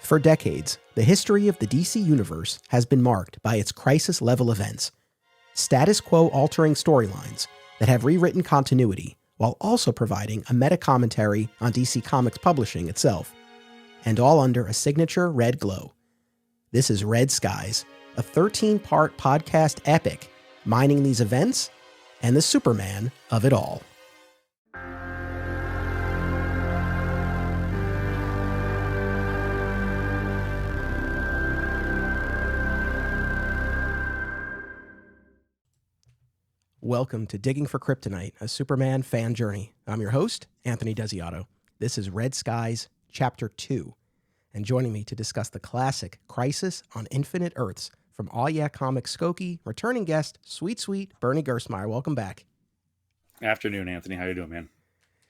For decades, the history of the DC universe has been marked by its crisis-level events, status quo-altering storylines that have rewritten continuity while also providing a meta-commentary on DC Comics publishing itself, and all under a signature red glow. This is Red Skies, a 13-part podcast epic mining these events and the Superman of it all. Welcome to Digging for Kryptonite, a Superman fan journey. I'm your host, Anthony Desiato. This is Red Skies, Chapter 2. And joining me to discuss the classic Crisis on Infinite Earths from All Yeah Comics Skokie, returning guest, sweet Bernie Gerstmayr. Welcome back. Afternoon, Anthony. How you doing, man?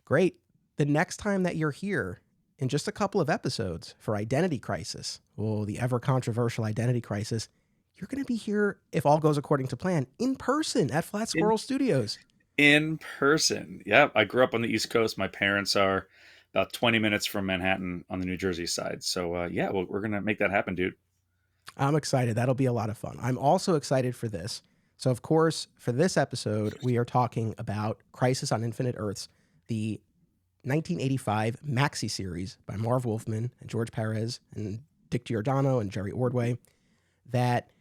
Great. The next time that you're here, in just a couple of episodes for Identity Crisis, the ever-controversial Identity Crisis, you're going to be here, if all goes according to plan, in person at Flat Squirrel Studios. In person. Yeah, I grew up on the East Coast. My parents are about 20 minutes from Manhattan on the New Jersey side. So, we're going to make that happen, dude. I'm excited. That'll be a lot of fun. I'm also excited for this. So, of course, for this episode, we are talking about Crisis on Infinite Earths, the 1985 maxi-series by Marv Wolfman and George Pérez and Dick Giordano and Jerry Ordway that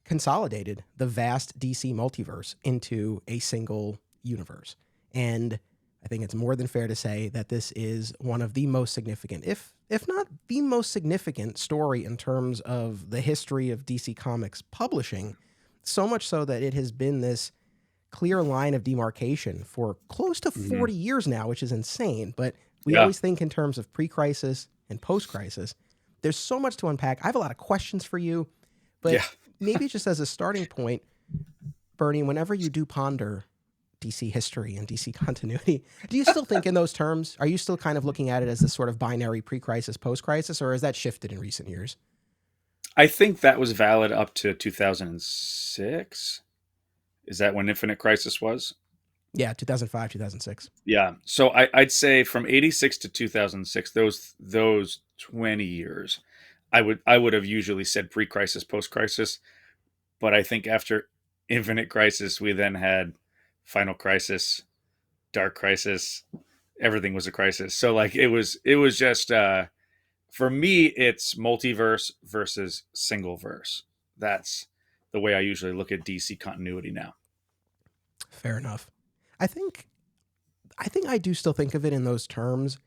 consolidated the vast DC multiverse into a single universe. And I think it's more than fair to say that this is one of the most significant, if not the most significant story in terms of the history of DC Comics publishing, so much so that it has been this clear line of demarcation for close to 40 years now, which is insane. But we always think in terms of pre-crisis and post-crisis. There's so much to unpack. I have a lot of questions for you, but maybe just as a starting point, Bernie, whenever you do ponder DC history and DC continuity, do you still think in those terms? Are you still kind of looking at it as this sort of binary pre-crisis, post-crisis, or has that shifted in recent years? I think that was valid up to 2006. Is that when Infinite Crisis was? Yeah, 2005, 2006. Yeah. So I'd say from 86 to 2006, those 20 years, I would have usually said pre-crisis, post-crisis. But I think after Infinite Crisis, we then had Final Crisis, Dark Crisis. Everything was a crisis. So like it was just for me, it's multiverse versus single verse. That's the way I usually look at DC continuity now. Fair enough. I think I do still think of it in those terms,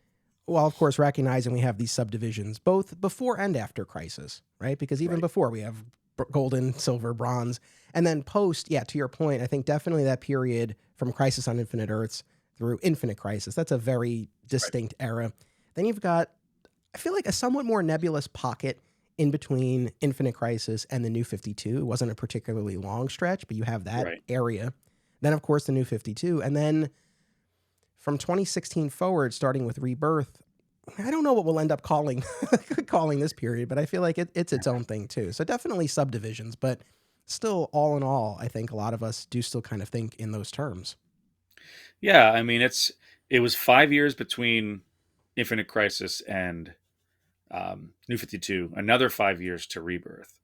while of course recognizing we have these subdivisions both before and after Crisis, right? Because even before we have golden, silver, bronze, and then post, to your point, I think definitely that period from Crisis on Infinite Earths through Infinite Crisis, that's a very distinct era. Then you've got, I feel like, a somewhat more nebulous pocket in between Infinite Crisis and the New 52. It wasn't a particularly long stretch, but you have that area. Then, of course, the New 52. And then from 2016 forward, starting with Rebirth, I don't know what we'll end up calling this period, but I feel like it's its own thing too. So definitely subdivisions, but still, all in all, I think a lot of us do still kind of think in those terms. Yeah, I mean, it was 5 years between Infinite Crisis and New 52, another 5 years to Rebirth.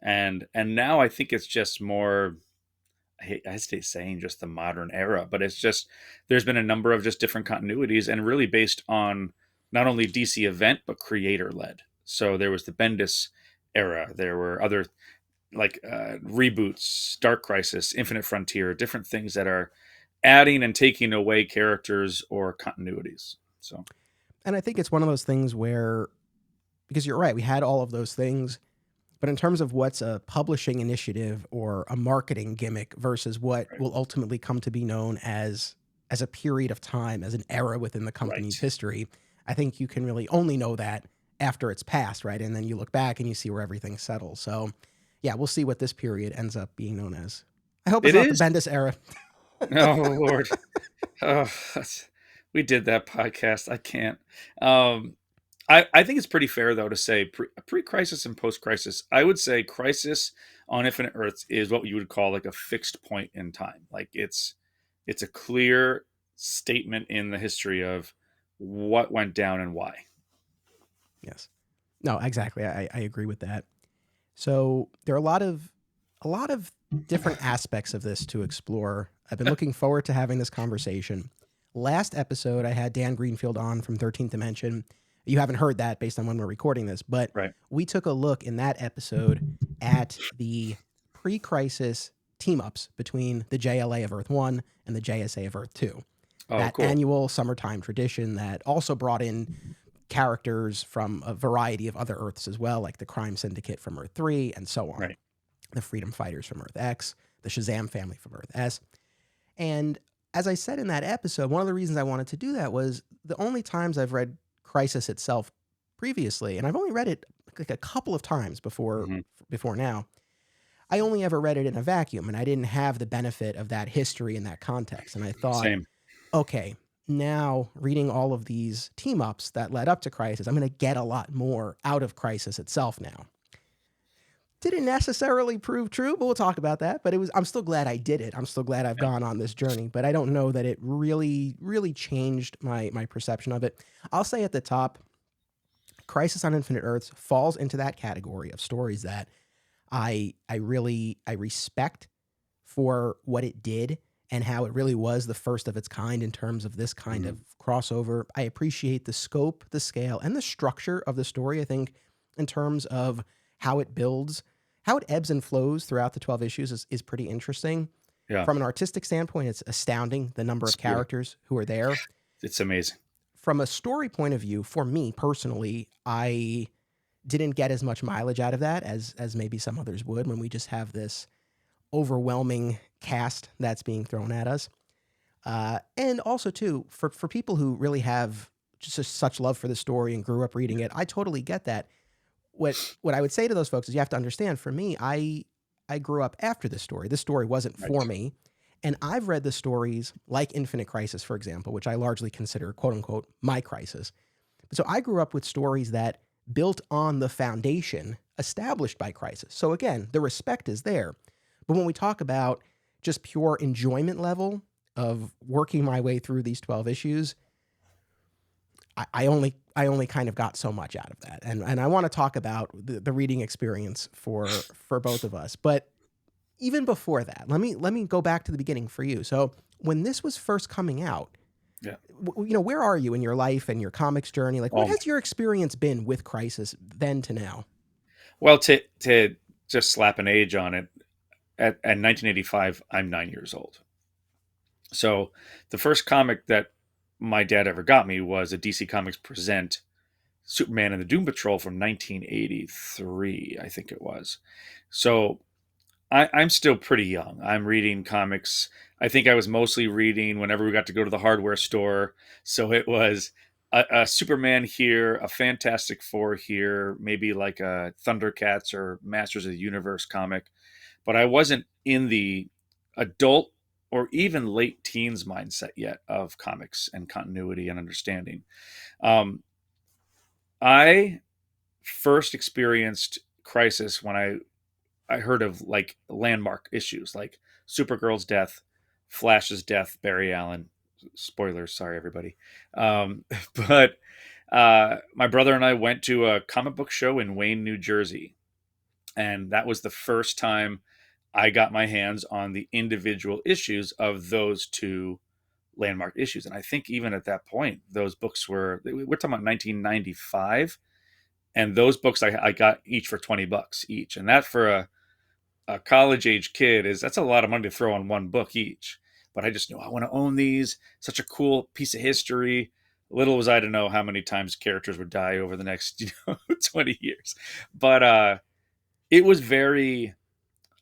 And now I think it's just more, I hesitate saying just the modern era, but it's just, there's been a number of just different continuities and really based on not only DC event, but creator led. So there was the Bendis era. There were other like reboots, Dark Crisis, Infinite Frontier, different things that are adding and taking away characters or continuities. So, and I think it's one of those things where, because you're right, we had all of those things, but in terms of what's a publishing initiative or a marketing gimmick versus what will ultimately come to be known as a period of time, as an era within the company's history, I think you can really only know that after it's passed, right? And then you look back and you see where everything settles. So, we'll see what this period ends up being known as. I hope it's not the Bendis era. Oh, Lord. We did that podcast. I can't. I think it's pretty fair, though, to say pre-crisis and post-crisis. I would say Crisis on Infinite Earths is what you would call like a fixed point in time. Like it's a clear statement in the history of what went down and why. Yes. No, exactly. I agree with that. So there are a lot of different aspects of this to explore. I've been looking forward to having this conversation. Last episode, I had Dan Greenfield on from 13th Dimension. You haven't heard that based on when we're recording this, but Right. we took a look in that episode at the pre-crisis team-ups between the JLA of Earth 1 and the JSA of Earth 2. Oh, That cool. annual summertime tradition that also brought in characters from a variety of other Earths as well, like the Crime Syndicate from Earth 3 and so on, Right. the Freedom Fighters from Earth X, the Shazam family from Earth S. And as I said in that episode, one of the reasons I wanted to do that was the only times I've read Crisis itself previously, and I've only read it like a couple of times before Hmm. now. I only ever read it in a vacuum, and I didn't have the benefit of that history and that context. And I thought, Same. okay, now reading all of these team ups that led up to Crisis, I'm going to get a lot more out of Crisis itself now. Didn't necessarily prove true, but we'll talk about that. But I'm still glad I did it. I'm still glad I've gone on this journey, but I don't know that it really, really changed my perception of it. I'll say at the top, Crisis on Infinite Earths falls into that category of stories that I respect for what it did and how it really was the first of its kind in terms of this kind Hmm. of crossover. I appreciate the scope, the scale, and the structure of the story. I think in terms of how it builds, how it ebbs and flows throughout the 12 issues is pretty interesting. Yeah. From an artistic standpoint, it's astounding the number It's of beautiful. characters who are there. It's amazing. From a story point of view, for me personally, I didn't get as much mileage out of that as maybe some others would when we just have this overwhelming cast that's being thrown at us. And also too, for people who really have just such love for the story and grew up reading it, I totally get that. What I would say to those folks is you have to understand, for me, I grew up after this story. This story wasn't Right. for me. And I've read the stories like Infinite Crisis, for example, which I largely consider quote unquote my crisis. So I grew up with stories that built on the foundation established by Crisis. So again, the respect is there. But when we talk about just pure enjoyment level of working my way through these 12 issues, I only kind of got so much out of that. And I want to talk about the reading experience for both of us. But even before that, let me go back to the beginning for you. So when this was first coming out, Yeah. where are you in your life and your comics journey? Like, what Um, has your experience been with Crisis then to now? well, to just slap an age on it, at 1985, I'm 9 years old. So the first comic that my dad ever got me was a DC Comics present Superman and the Doom Patrol from 1983, I think it was. So I'm still pretty young. I'm reading comics. I think I was mostly reading whenever we got to go to the hardware store. So it was a Superman here, a Fantastic Four here, maybe like a Thundercats or Masters of the Universe comic. But I wasn't in the adult or even late teens mindset yet of comics and continuity and understanding. Um, I first experienced Crisis when I heard of like landmark issues like Supergirl's death, Flash's death, Barry Allen. Spoilers, sorry everybody. But my brother and I went to a comic book show in Wayne, New Jersey, and that was the first time I got my hands on the individual issues of those two landmark issues. And I think even at that point, those books we're talking about 1995, and those books I got each for $20 each, and that for a college age kid that's a lot of money to throw on one book each. But I just knew I want to own these. Such a cool piece of history. Little was I to know how many times characters would die over the next 20 years. But it was very.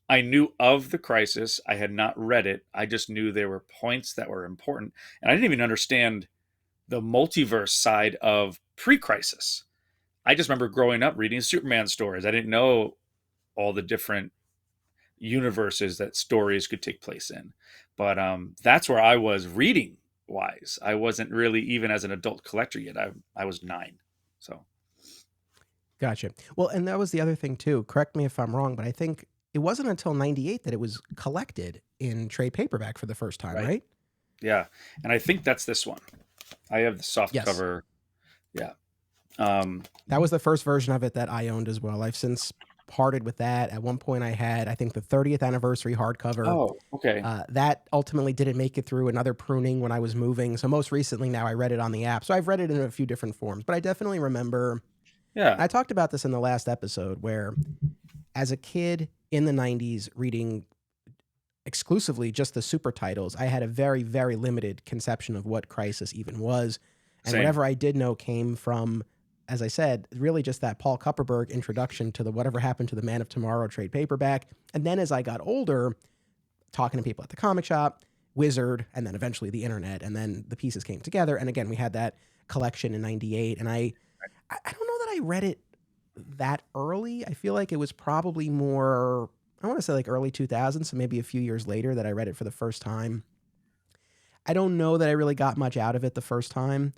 I knew of the Crisis. I had not read it. I just knew there were points that were important, and I didn't even understand the multiverse side of pre-Crisis. I just remember growing up reading Superman stories. I didn't know all the different universes that stories could take place in. But that's where I was reading wise. I wasn't really even as an adult collector yet. I was 9. So Gotcha. Well, and that was the other thing too. Correct me if I'm wrong, but I think it wasn't until '98 that it was collected in trade paperback for the first time, right. right? Yeah. And I think that's this one. I have the soft Yes. cover. Yeah. That was the first version of it that I owned as well. I've since parted with that. At one point, I had, I think, the 30th anniversary hardcover. Oh, okay. That ultimately didn't make it through another pruning when I was moving. So most recently now I read it on the app. So I've read it in a few different forms, but I definitely remember, Yeah. I talked about this in the last episode, where as a kid in the 90s reading exclusively just the super titles, I had a very, very limited conception of what Crisis even was. And Same. whatever I did know came from, as I said, really just that Paul Kupperberg introduction to the Whatever Happened to the Man of Tomorrow trade paperback. And then as I got older, talking to people at the comic shop, Wizard, and then eventually the internet, and then the pieces came together. And again, we had that collection in 98. And I don't know that I read it that early. I feel like it was probably more, I want to say like early 2000s, so maybe a few years later that I read it for the first time. I don't know that I really got much out of it the first time.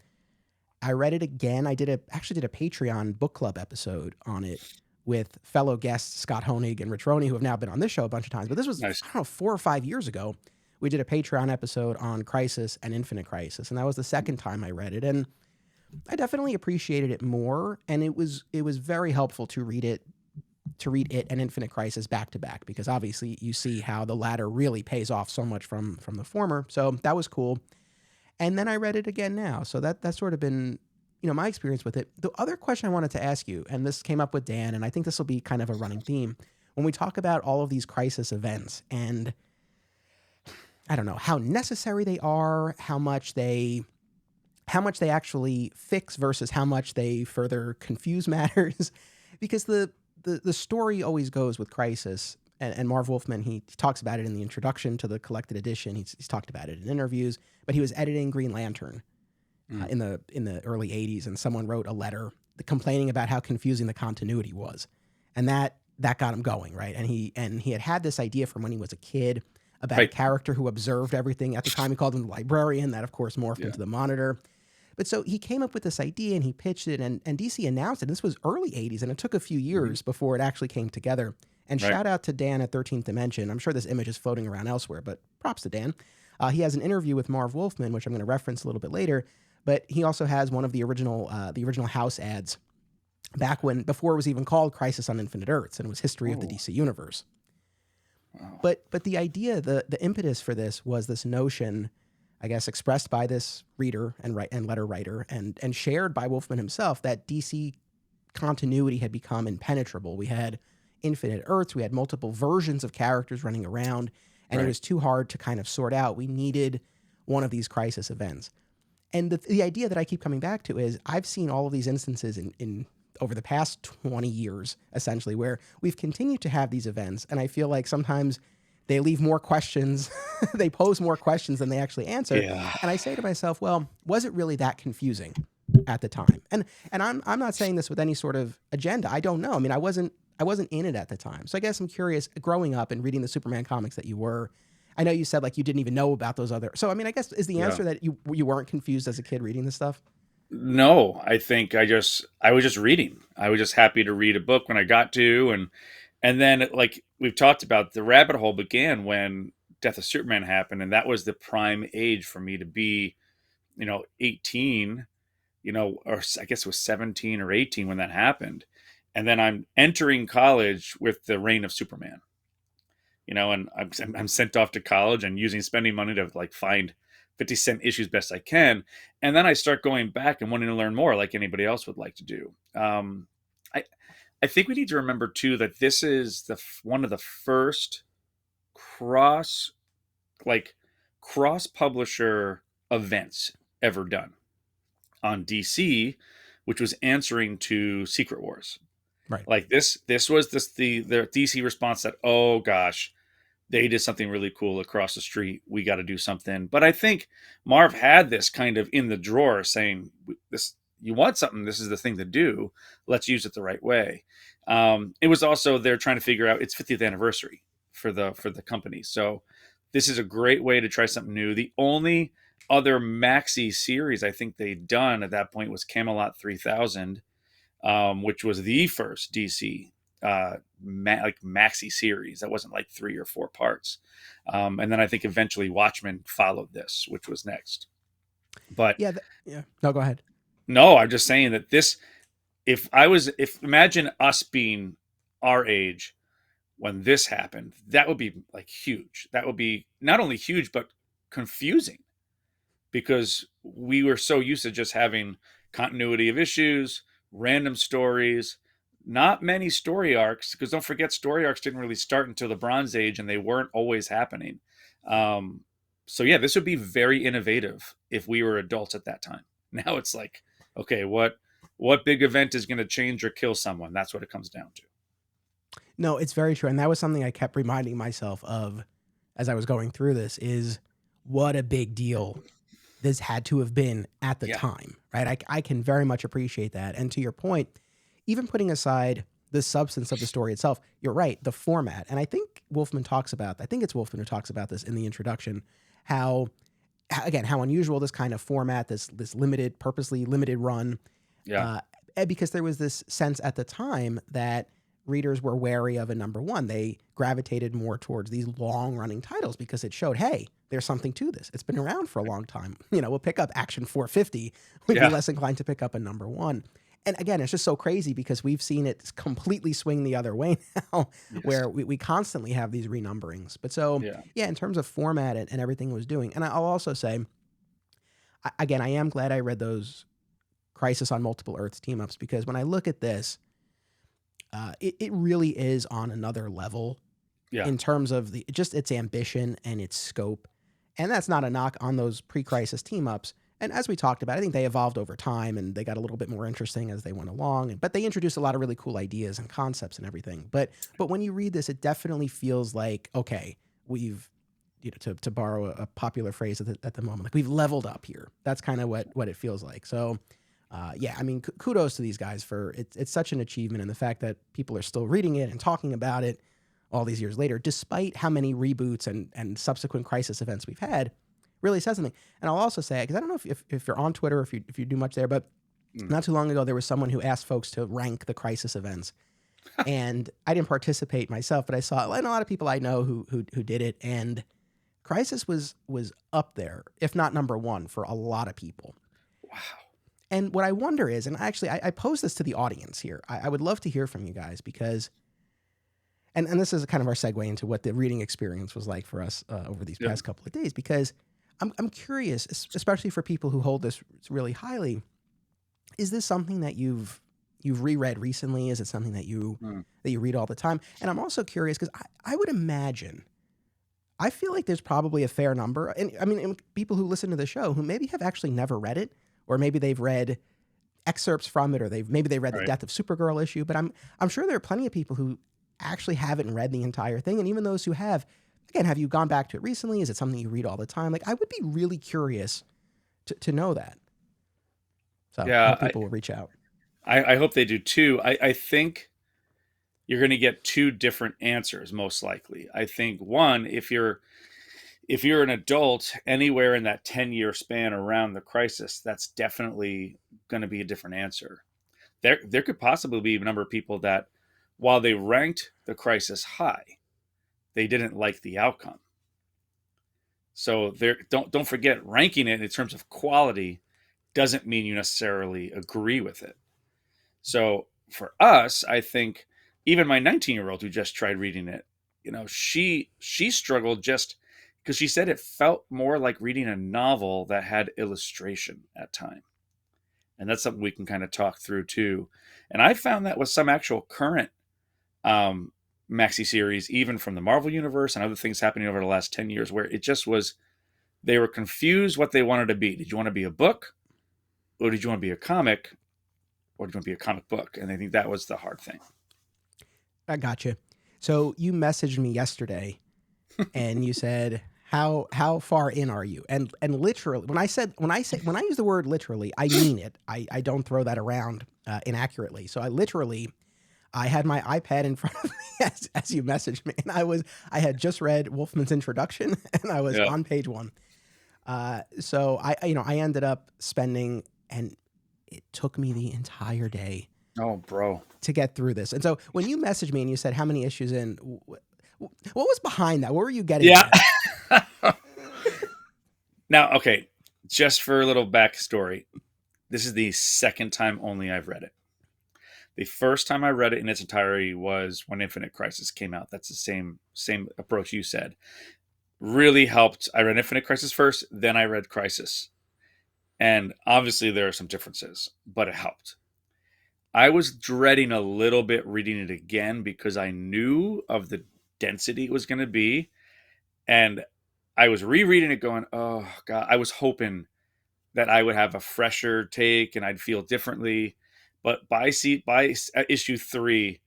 I read it again. I actually did a Patreon book club episode on it with fellow guests Scott Honig and Rich Roney, who have now been on this show a bunch of times. But this was, Nice. I don't know, 4 or 5 years ago. We did a Patreon episode on Crisis and Infinite Crisis, and that was the second time I read it. And I definitely appreciated it more, and it was very helpful to read it and Infinite Crisis back to back, because obviously you see how the latter really pays off so much from the former. So that was cool. And then I read it again now. So that's sort of been, my experience with it. The other question I wanted to ask you, and this came up with Dan, and I think this will be kind of a running theme, when we talk about all of these Crisis events, and I don't know how necessary they are, how much they actually fix versus how much they further confuse matters. Because the story always goes with Crisis, and Marv Wolfman, he talks about it in the introduction to the collected edition. He's talked about it in interviews, but he was editing Green Lantern in the early 80s, and someone wrote a letter complaining about how confusing the continuity was. And that got him going, right? And he had this idea from when he was a kid about a character who observed everything. At the time, he called him the librarian. That, of course, morphed into the Monitor. But so he came up with this idea and he pitched it, and DC announced it. This was early 80s, and it took a few years before it actually came together. And shout out to Dan at 13th Dimension. I'm sure this image is floating around elsewhere, but props to Dan. He has an interview with Marv Wolfman, which I'm going to reference a little bit later. But he also has one of the original House ads back before it was even called Crisis on Infinite Earths, and it was History of the DC Universe. Wow. But the idea, the impetus for this was this notion, I guess, expressed by this reader and letter writer and shared by Wolfman himself, that DC continuity had become impenetrable. We had infinite Earths, we had multiple versions of characters running around, and it was too hard to kind of sort out. We needed one of these Crisis events. And the idea that I keep coming back to is I've seen all of these instances in over the past 20 years, essentially, where we've continued to have these events, and I feel like sometimes they leave more questions, they pose more questions than they actually answer. Yeah. And I say to myself, well, was it really that confusing at the time? And I'm not saying this with any sort of agenda. I don't know. I mean, I wasn't in it at the time. So I guess I'm curious, growing up and reading the Superman comics that you were, I know you said like you didn't even know about those other. So I mean, I guess is the answer that you weren't confused as a kid reading this stuff? No, I think I was just reading. I was just happy to read a book when I got to, and then, like we've talked about, the rabbit hole began when Death of Superman happened, and that was the prime age for me to be, 18, or I guess it was 17 or 18 when that happened. And then I'm entering college with the reign of Superman, and I'm sent off to college and spending money to like find 50-cent issues best I can. And then I start going back and wanting to learn more, like anybody else would like to do. I think we need to remember too that this is one of the first cross publisher events ever done on DC, which was answering to Secret Wars. Right. Like this was the DC response that, oh gosh, they did something really cool across the street. We got to do something. But I think Marv had this kind of in the drawer saying, this, you want something, this is the thing to do. Let's use it the right way. It was also, they're trying to figure out its 50th anniversary for the company. So this is a great way to try something new. The only other maxi series I think they'd done at that point was Camelot 3000, which was the first DC maxi series that wasn't like 3 or 4 parts. And then I think eventually Watchmen followed this, which was next. But no, go ahead. No, I'm just saying that if imagine us being our age when this happened, that would be like huge. That would be not only huge, but confusing because we were so used to just having continuity of issues, random stories, not many story arcs. Because don't forget, story arcs didn't really start until the Bronze Age, and they weren't always happening. Um, so yeah, this would be very innovative if we were adults at that time. Now it's like, okay, what big event is going to change or kill someone? That's what it comes down to. No, it's very true. And that was something I kept reminding myself of as I was going through this is what a big deal this had to have been at the Yeah, time, right? I can very much appreciate that. And to your point, even putting aside the substance of the story itself, you're right, the format. And I think Wolfman talks about, I think it's Wolfman who talks about this in the introduction, how, again, how unusual this kind of format, this limited, purposely limited run, yeah, because there was this sense at the time that readers were wary of a number one. They gravitated more towards these long running titles because it showed, hey, there's something to this. It's been around for a long time. We'll pick up Action 450. We'd be yeah. less inclined to pick up a number one. And again, it's just so crazy because we've seen it completely swing the other way now, Yes. where we constantly have these renumberings. But so, Yeah. yeah, in terms of format and everything it was doing, and I'll also say, again, I am glad I read those Crisis on Multiple Earths team ups because when I look at this, it really is on another level Yeah. in terms of just its ambition and its scope. And that's not a knock on those pre-crisis team ups. And as we talked about, I think they evolved over time and they got a little bit more interesting as they went along. But they introduced a lot of really cool ideas and concepts and everything. But when you read this, it definitely feels like, okay, we've, to borrow a popular phrase at the moment, like we've leveled up here. That's kind of what it feels like. So yeah, I mean, kudos to these guys for it's such an achievement, and the fact that people are still reading it and talking about it all these years later, despite how many reboots and subsequent crisis events we've had, really says something. And I'll also say, because I don't know if you're on Twitter, if you do much there, but Mm. not too long ago there was someone who asked folks to rank the crisis events, and I didn't participate myself, but I saw and a lot of people I know who did it, and Crisis was up there, if not number one, for a lot of people. Wow. And what I wonder is, and actually I pose this to the audience here. I would love to hear from you guys because, and this is kind of our segue into what the reading experience was like for us over these Yep. past couple of days, because I'm curious, especially for people who hold this really highly, is this something that you've reread recently? Is it something that you Mm. read all the time? And I'm also curious because I would imagine, I feel like there's probably a fair number, and I mean, people who listen to the show who maybe have actually never read it, or maybe they've read excerpts from it, or maybe they read the Right. Death of Supergirl issue. But I'm sure there are plenty of people who actually haven't read the entire thing, and even those who have, again, have you gone back to it recently? Is it something you read all the time? Like, I would be really curious to know that. So I Yeah. hope people will reach out. I hope they do too. I think you're going to get two different answers most likely. I think one, if you're an adult anywhere in that 10-year span around the crisis, that's definitely going to be a different answer. There could possibly be a number of people that, while they ranked the crisis high, they didn't like the outcome. So don't forget, ranking it in terms of quality doesn't mean you necessarily agree with it. So for us, I think even my 19-year-old who just tried reading it, she struggled just because she said it felt more like reading a novel that had illustration at time. And that's something we can kind of talk through too. And I found that with some actual current um, maxi series, even from the Marvel universe and other things happening over the last 10 years, where it just was, they were confused what they wanted to be. Did you want to be a book, or did you want to be a comic, or did you want to be a comic book? And I think that was the hard thing. I got you. So you messaged me yesterday, and you said, how far in are you? And literally, when I use the word literally, I mean it. I don't throw that around inaccurately. So I had my iPad in front of me as you messaged me, and I had just read Wolfman's introduction, and I was Yeah. on page 1. So I ended up spending, and it took me the entire day Oh, bro. to get through this. And so when you messaged me and you said how many issues in, what was behind that? What were you getting Yeah. at? Now, okay, just for a little backstory, this is the second time only I've read it. The first time I read it in its entirety was when Infinite Crisis came out. That's the same approach you said. Really helped. I read Infinite Crisis first, then I read Crisis. And obviously there are some differences, but it helped. I was dreading a little bit reading it again because I knew of the density it was going to be. And I was rereading it going, oh, God, I was hoping that I would have a fresher take and I'd feel differently. But by issue 3,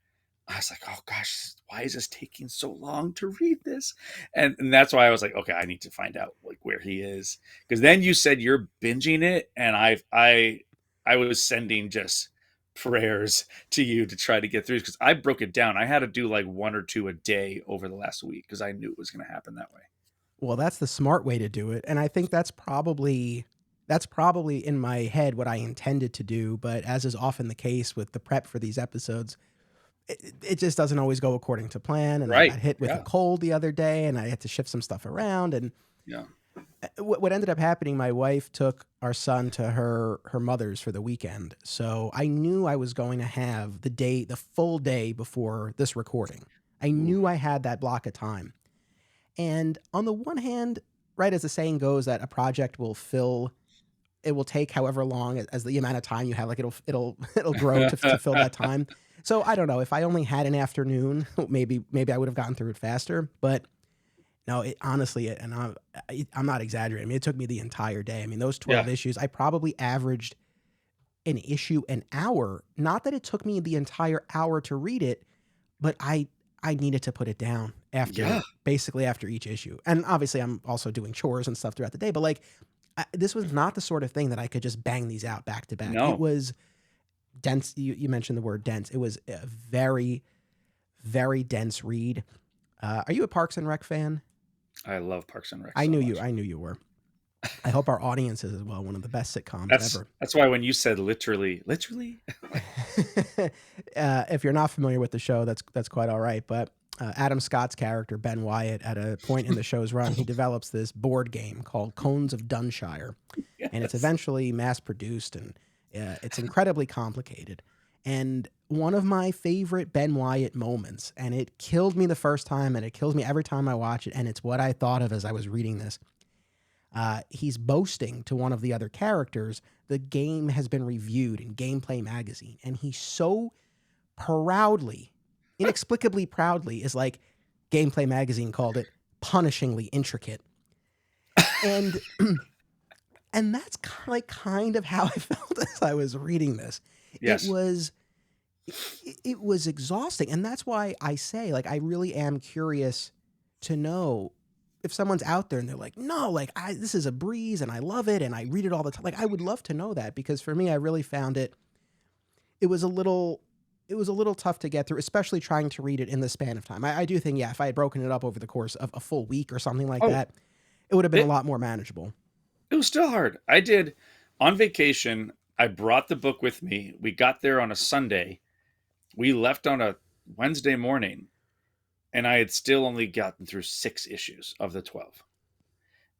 I was like, oh gosh, why is this taking so long to read this? And that's why I was like, okay, I need to find out like where he is. Because then you said you're binging it, and I was sending just prayers to you to try to get through, because I broke it down. I had to do like 1 or 2 a day over the last week because I knew it was going to happen that way. Well, that's the smart way to do it. And I think that's probably in my head what I intended to do. But as is often the case with the prep for these episodes, it just doesn't always go according to plan. And I got hit with a cold the other day, and I had to shift some stuff around. And what ended up happening, my wife took our son to her mother's for the weekend. So I knew I was going to have the full day before this recording. I knew I had that block of time. And on the one hand, right, as the saying goes, that a project will take however long as the amount of time you have, like it'll grow to fill that time. So I don't know, if I only had an afternoon, maybe I would have gotten through it faster. But no, honestly, and I'm not exaggerating. I mean, it took me the entire day. I mean, those 12 issues, I probably averaged an issue an hour. Not that it took me the entire hour to read it, but I needed to put it down basically after each issue. And obviously I'm also doing chores and stuff throughout the day, but like this was not the sort of thing that I could just bang these out back to back. No. It was dense. You mentioned the word dense. It was a very, very dense read. Are you a Parks and Rec fan? I love Parks and Rec. I knew you were. I hope our audience is as well. One of the best sitcoms ever. That's why when you said literally, if you're not familiar with the show, that's quite all right. But Adam Scott's character, Ben Wyatt, at a point in the show's run, he develops this board game called Cones of Dunshire. Yes. And it's eventually mass produced, and it's incredibly complicated. And one of my favorite Ben Wyatt moments, and it killed me the first time, and it kills me every time I watch it, and it's what I thought of as I was reading this. He's boasting to one of the other characters, the game has been reviewed in Gameplay magazine. And he so proudly, inexplicably proudly, is like, Gameplay magazine called it punishingly intricate. And and that's kind of how I felt as I was reading this. Yes. It was exhausting. And that's why I say, like, I really am curious to know if someone's out there and they're like, no, like this is a breeze and I love it and I read it all the time. Like, I would love to know that, because for me, I really found it was a little tough to get through, especially trying to read it in the span of time. I do think, if I had broken it up over the course of a full week or something like that, it would have been a lot more manageable. It was still hard. I did on vacation. I brought the book with me. We got there on a Sunday. We left on a Wednesday morning. And I had still only gotten through 6 issues of the 12.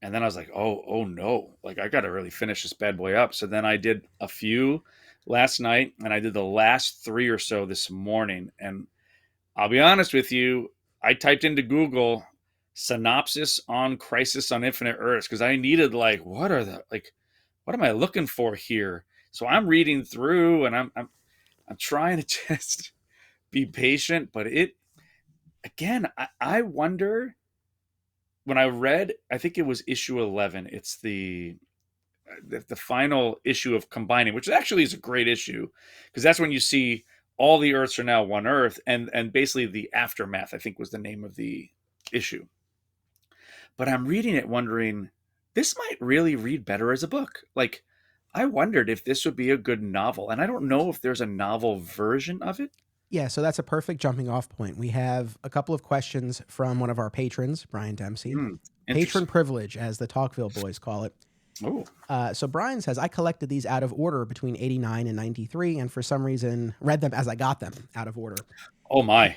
And then I was like, oh no, like I got to really finish this bad boy up. So then I did a few last night, and I did the last 3 or so this morning. And I'll be honest with you, I typed into Google synopsis on Crisis on Infinite Earths, because I needed what am I looking for here? So I'm reading through, and I'm trying to just be patient, but again, I wonder, when I read, I think it was issue 11. It's the final issue of Combining, which actually is a great issue, because that's when you see all the Earths are now one Earth, and basically the aftermath, I think, was the name of the issue. But I'm reading it wondering, this might really read better as a book. Like, I wondered if this would be a good novel, and I don't know if there's a novel version of it. Yeah, so that's a perfect jumping off point. We have a couple of questions from one of our patrons, Brian Dempsey. Patron privilege, as the Talkville boys call it. Oh. So Brian says, I collected these out of order between 89 and 93, and for some reason read them as I got them out of order. Oh, my.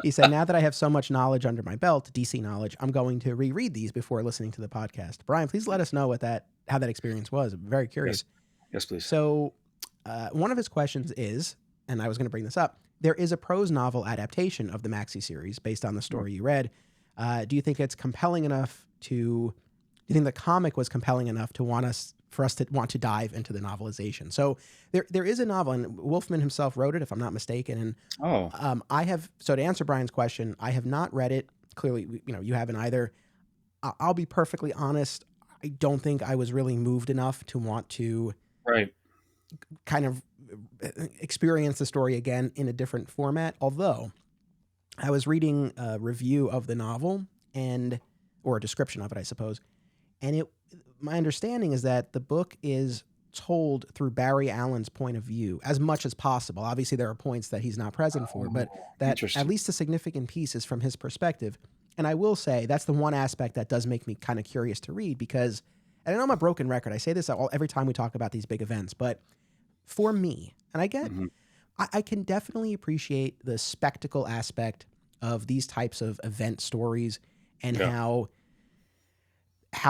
He said, now that I have so much knowledge under my belt, DC knowledge, I'm going to reread these before listening to the podcast. Brian, please let us know how that experience was. I'm very curious. Yes, please. So one of his questions is, and I was going to bring this up, there is a prose novel adaptation of the maxi series based on the story you read. Do you think it's compelling enough to? Do you think the comic was compelling enough for us to want to dive into the novelization? So there is a novel, and Wolfman himself wrote it, if I'm not mistaken. And I have. So to answer Brian's question, I have not read it. Clearly, you haven't either. I'll be perfectly honest. I don't think I was really moved enough to want to kind of experience the story again in a different format. Although I was reading a review of the novel or a description of it, I suppose. And my understanding is that the book is told through Barry Allen's point of view as much as possible. Obviously, there are points that he's not present for, but that at least a significant piece is from his perspective. And I will say that's the one aspect that does make me kind of curious to read because, and I know I'm a broken record. I say this every time we talk about these big events, but for me, and I can definitely appreciate the spectacle aspect of these types of event stories and how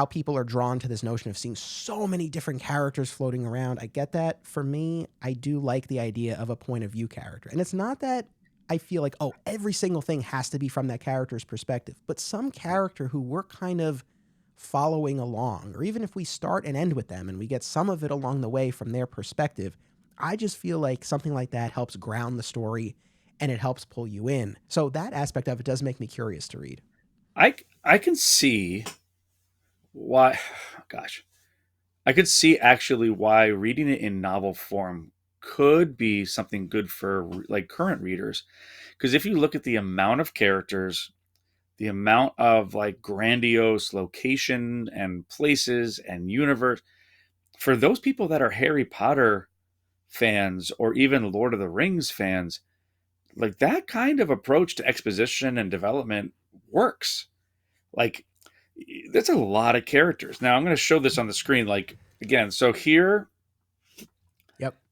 people are drawn to this notion of seeing so many different characters floating around. I get that. For me, I do like the idea of a point of view character. And it's not that I feel like, oh, every single thing has to be from that character's perspective, but some character who we're kind of following along, or even if we start and end with them and we get some of it along the way from their perspective, I just feel like something like that helps ground the story and it helps pull you in. So that aspect of it does make me curious to read. I can see why, I could see actually why reading it in novel form could be something good for like current readers. Because if you look at the amount of characters, the amount of like grandiose location and places and universe, for those people that are Harry Potter fans or even Lord of the Rings fans, like that kind of approach to exposition and development works. Like that's a lot of characters. Now I'm going to show this on the screen. Like again, so here,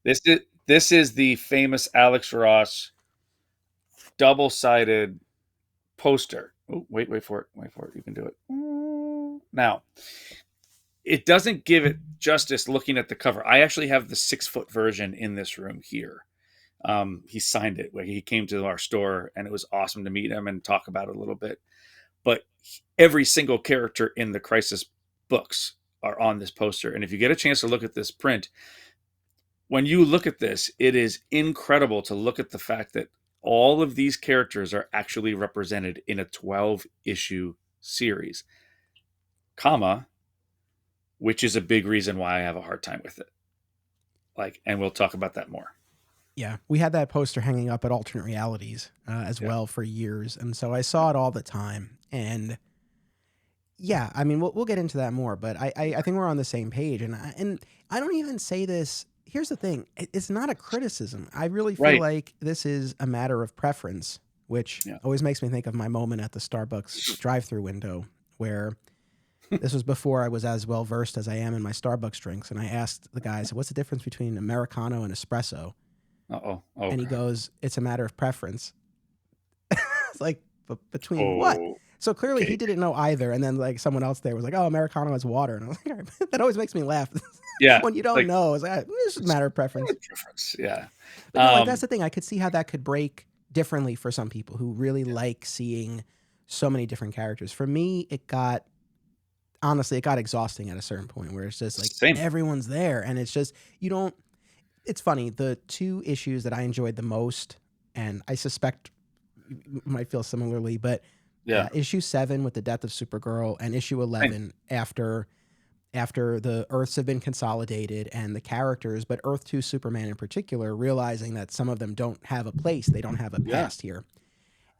this is the famous Alex Ross double-sided poster. Oh, wait for it. You can do it. Now, it doesn't give it justice looking at the cover. I actually have the 6-foot version in this room here. He signed it when he came to our store, and it was awesome to meet him and talk about it a little bit. But every single character in the Crisis books are on this poster. And if you get a chance to look at this print, when you look at this, it is incredible to look at the fact that all of these characters are actually represented in a 12-issue series, which is a big reason why I have a hard time with it. And we'll talk about that more. Yeah, we had that poster hanging up at Alternate Realities as well for years, and so I saw it all the time. And yeah, I mean, we'll get into that more, but I think we're on the same page. And I don't even say this. Here's the thing: it's not a criticism. I really feel like this is a matter of preference, which always makes me think of my moment at the Starbucks drive-through window, where this was before I was as well versed as I am in my Starbucks drinks, and I asked the guys, "What's the difference between Americano and espresso?" And he goes, "It's a matter of preference." It's like, but between what? So clearly he didn't know either. And then like someone else there was like, "Oh, Americano has water." And I was like, that always makes me laugh. Yeah. When you don't know, it's like, it's a matter of preference. Yeah. But no, like that's the thing. I could see how that could break differently for some people who really like seeing so many different characters. For me, it got exhausting at a certain point where it's just like everyone's there. And it's just, it's funny. The 2 issues that I enjoyed the most, and I suspect you might feel similarly, but issue 7 with the death of Supergirl and issue 11 after the Earths have been consolidated and the characters, but Earth 2 Superman in particular, realizing that some of them don't have a place, they don't have a past here.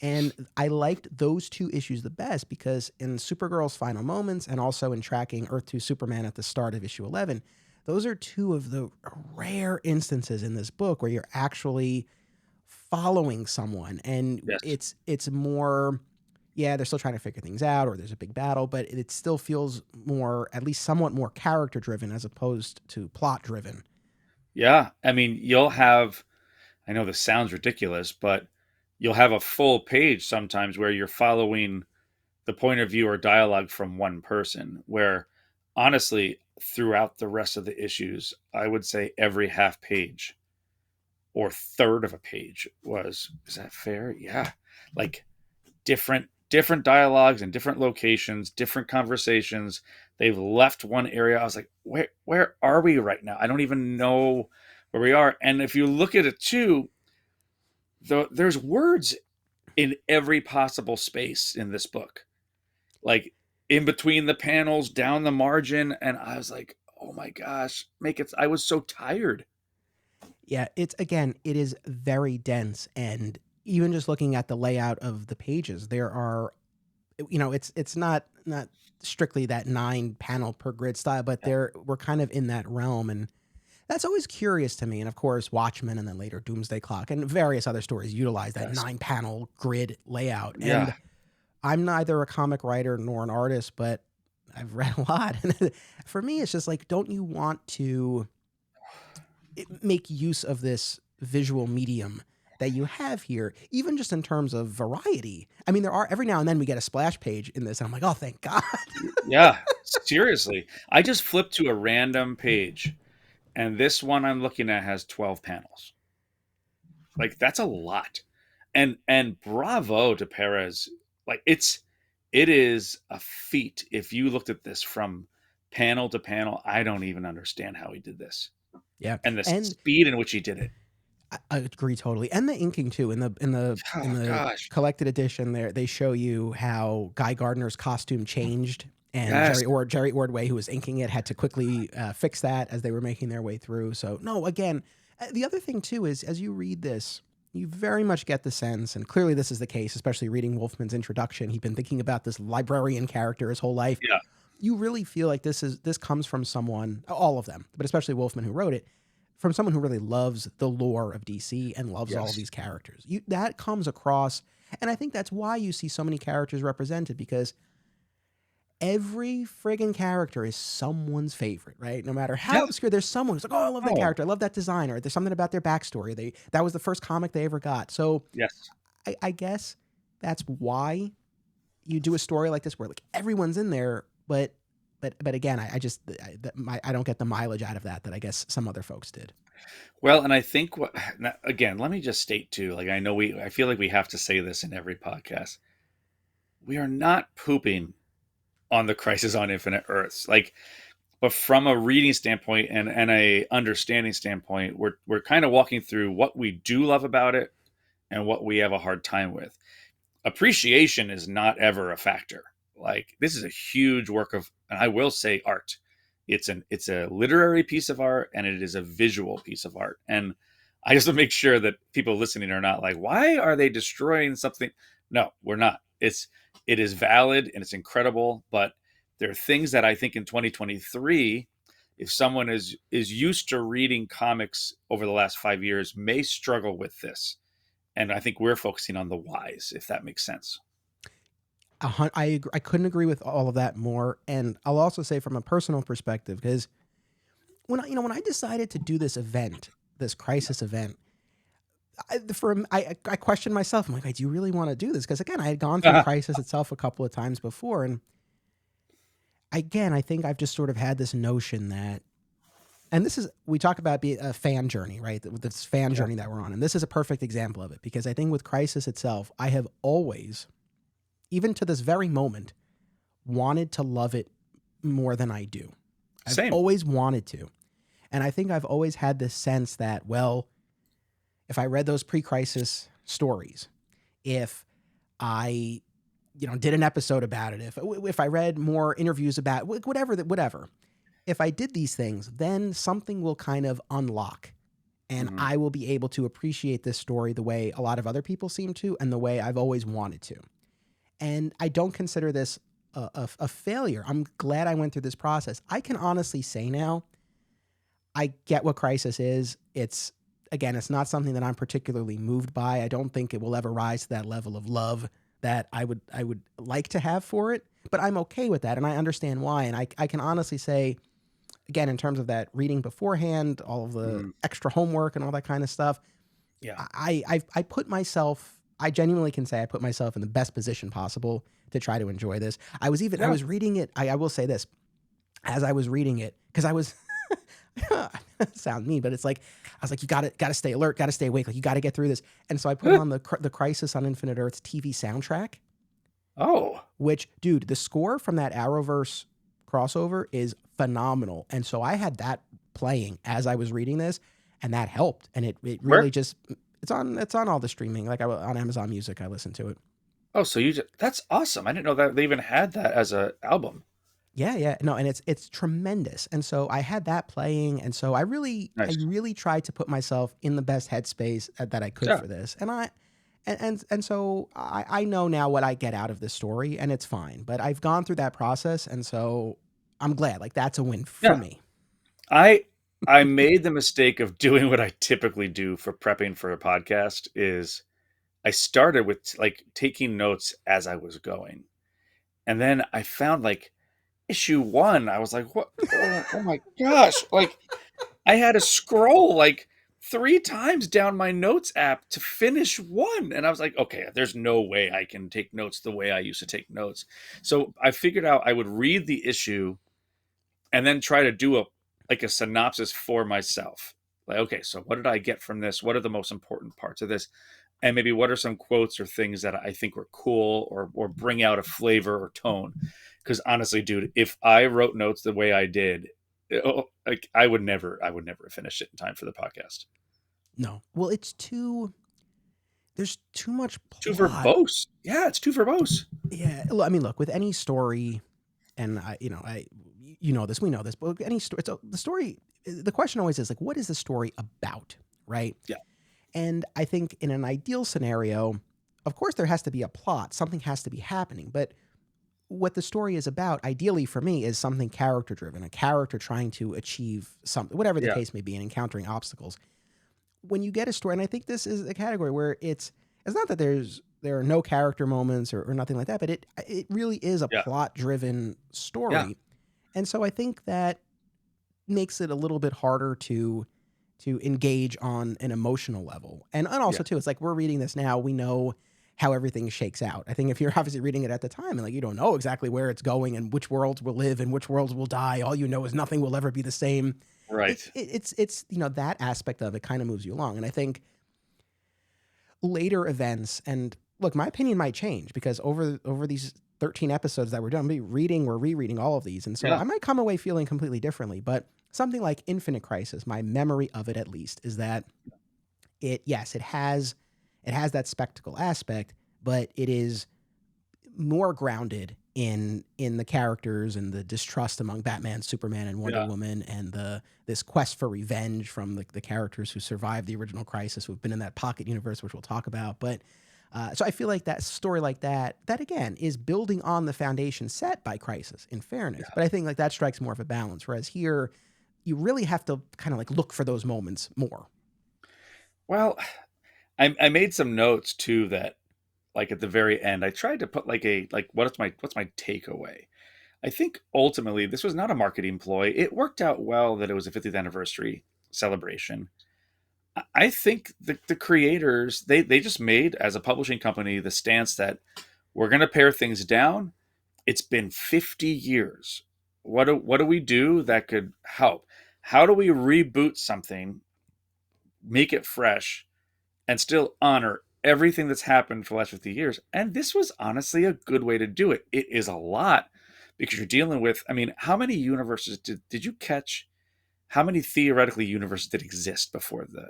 And I liked those 2 issues the best because in Supergirl's final moments and also in tracking Earth 2 Superman at the start of issue 11, those are 2 of the rare instances in this book where you're actually following someone. And it's more, they're still trying to figure things out or there's a big battle, but it still feels more, at least somewhat more character driven as opposed to plot driven. Yeah. I mean, I know this sounds ridiculous, but you'll have a full page sometimes where you're following the point of view or dialogue from one person, where honestly, throughout the rest of the issues, I would say every half page or third of a page was, is that fair? Yeah. Like different dialogues and different locations, different conversations. They've left one area. I was like, where are we right now? I don't even know where we are. And if you look at it too, there's words in every possible space in this book, like in between the panels, down the margin. And I was like, oh my gosh, make it. I was so tired. Yeah, it's again, it is very dense, and even just looking at the layout of the pages, there are, it's not strictly that 9 panel per grid style, but we're kind of in that realm, and that's always curious to me. And of course, Watchmen and then later Doomsday Clock and various other stories utilize that Yes. 9 panel grid layout. Yeah. And I'm neither a comic writer nor an artist, but I've read a lot. And for me, it's just like, don't you want to make use of this visual medium that you have here, even just in terms of variety? I mean, there are, every now and then we get a splash page in this, and I'm like, oh, thank God. Yeah. Seriously. I just flipped to a random page, and this one I'm looking at has 12 panels. Like, that's a lot. And bravo to Perez. Like, it is a feat. If you looked at this from panel to panel, I don't even understand how he did this. Yeah. And the And speed in which he did it. I agree totally. And the inking too. In Oh the gosh. collected edition, there they show you how Guy Gardner's costume changed, and Yes. Jerry Ordway, who was inking it, had to quickly fix that as they were making their way through. So no, again, the other thing too is, as you read this, you very much get the sense, and clearly this is the case, especially reading Wolfman's introduction. He'd been thinking about this librarian character his whole life. Yeah. You really feel like this comes from someone, all of them, but especially Wolfman, who wrote it, from someone who really loves the lore of DC and loves all of Yes. these characters. That comes across, and I think that's why you see so many characters represented, because every friggin' character is someone's favorite, right? No matter how Yeah. obscure, there's someone who's like, oh, I love that Oh, character, I love that designer. There's something about their backstory. That was the first comic they ever got. So yes. I guess that's why you do a story like this where like everyone's in there, but again, I don't get the mileage out of that I guess some other folks did. Well, and I think now, again, let me just state too, like I feel like we have to say this in every podcast. We are not pooping on the Crisis on Infinite Earths. Like, but from a reading standpoint and a understanding standpoint, we're kind of walking through what we do love about it and what we have a hard time with. Appreciation is not ever a factor. Like, this is a huge work of, and I will say, art. It's a literary piece of art, and it is a visual piece of art. And I just want to make sure that people listening are not like, why are they destroying something? No, we're not. It is valid and it's incredible, but there are things that I think in 2023, if someone is used to reading comics over the last 5 years, may struggle with this. And I think we're focusing on the whys, if that makes sense. I couldn't agree with all of that more. And I'll also say from a personal perspective, because when I decided to do this event, this crisis event, I questioned myself. I'm like, "Wait, do you really want to do this?" Because again, I had gone through Crisis itself a couple of times before, and again, I think I've just sort of had this notion that, and this is, we talk about being a fan journey, right? This fan journey that we're on, and this is a perfect example of it, because I think with Crisis itself, I have always, even to this very moment, wanted to love it more than I do. I've Same. always wanted to. And I think I've always had this sense that, well, if I read those pre-crisis stories, if I, did an episode about it, if I read more interviews about whatever, if I did these things, then something will kind of unlock, and Mhm. I will be able to appreciate this story the way a lot of other people seem to, and the way I've always wanted to. And I don't consider this a failure. I'm glad I went through this process. I can honestly say now, I get what Crisis is. It's not something that I'm particularly moved by. I don't think it will ever rise to that level of love that I would like to have for it. But I'm okay with that, and I understand why. And I can honestly say, again, in terms of that reading beforehand, all of the extra homework and all that kind of stuff, Yeah. I put myself. I genuinely can say I put myself in the best position possible to try to enjoy this. I was reading it. I will say this, as I was reading it, because I was sound mean, but it's like I was like, you gotta stay alert, gotta stay awake, like you gotta get through this. And so I put on the Crisis on Infinite Earths TV soundtrack, Oh, which, dude, the score from that Arrowverse crossover is phenomenal. And so I had that playing as I was reading this, and that helped. And it where? really just it's on all the streaming, like on Amazon Music. I listen to it. Oh, so that's awesome. I didn't know that they even had that as a album. Yeah, yeah. No, and it's tremendous. And so I had that playing, and so I Nice. really tried to put myself in the best headspace that I could Yeah. for this. And so I know now what I get out of this story, and it's fine. But I've gone through that process, and so I'm glad. Like that's a win for Yeah. me. I made the mistake of doing what I typically do for prepping for a podcast is I started with like taking notes as I was going. And then I found like issue 1, I was like, "What? Oh my gosh." Like I had to scroll like 3 times down my notes app to finish 1, and I was like, "Okay, there's no way I can take notes the way I used to take notes." So I figured out I would read the issue and then try to do a synopsis for myself. Like, okay, so what did I get from this? What are the most important parts of this? And maybe what are some quotes or things that I think were cool or bring out a flavor or tone? Because honestly, dude, if I wrote notes the way I did, like I would never finish it in time for the podcast. No, well, it's too. There's too much Too plot. verbose. Yeah, it's too verbose. Yeah, I mean, look, with any story, and you know this, we know this, but any story, the story. The question always is like, what is the story about, right? Yeah, And I think in an ideal scenario, of course, there has to be a plot, something has to be happening, but what the story is about, ideally for me, is something character driven, a character trying to achieve something, whatever the yeah, case may be, and encountering obstacles. When you get a story, and I think this is a category where it's not that there are no character moments or nothing like that, but it really is a yeah, plot driven yeah, story. And so I think that makes it a little bit harder to engage on an emotional level. And yeah, also too, it's like we're reading this now, we know how everything shakes out. I think if you're obviously reading it at the time and like you don't know exactly where it's going and which worlds will live and which worlds will die, all you know is nothing will ever be the same. right. It's that aspect of it kind of moves you along. And I think later events, and look, my opinion might change because over these 13 episodes that we're done, we're rereading all of these, and so Yeah, I might come away feeling completely differently. But something like Infinite Crisis, my memory of it at least is that it has that spectacle aspect, but it is more grounded in the characters and the distrust among Batman, Superman, and Wonder yeah, Woman, and this quest for revenge from the characters who survived the original Crisis, who've been in that pocket universe, which we'll talk about. But so I feel like that story like that again is building on the foundation set by Crisis. In fairness, yeah. but I think like that strikes more of a balance. Whereas here, you really have to kind of like look for those moments more. Well, I made some notes too that like at the very end, I tried to put like a like what's my takeaway? I think ultimately this was not a marketing ploy. It worked out well that it was a 50th anniversary celebration. I think the creators they just made as a publishing company the stance that we're going to pare things down. It's been 50 years. What do we do that could help? How do we reboot something, make it fresh, and still honor everything that's happened for the last 50 years? And this was honestly a good way to do it. It is a lot because you're dealing with, I mean, how many universes did you catch? How many theoretically universes did exist before the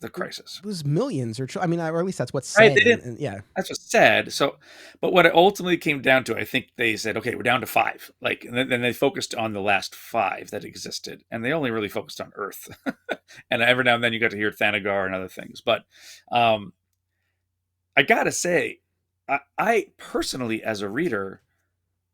It crisis? was millions, I mean, or at least that's what's Right? said. They didn't. And yeah, That's what's sad. So, but what it ultimately came down to, I think they said, okay, we're down to 5. Like, and then they focused on the last 5 that existed, and they only really focused on Earth. And every now and then you got to hear Thanagar and other things. But um, I gotta say, I personally, as a reader,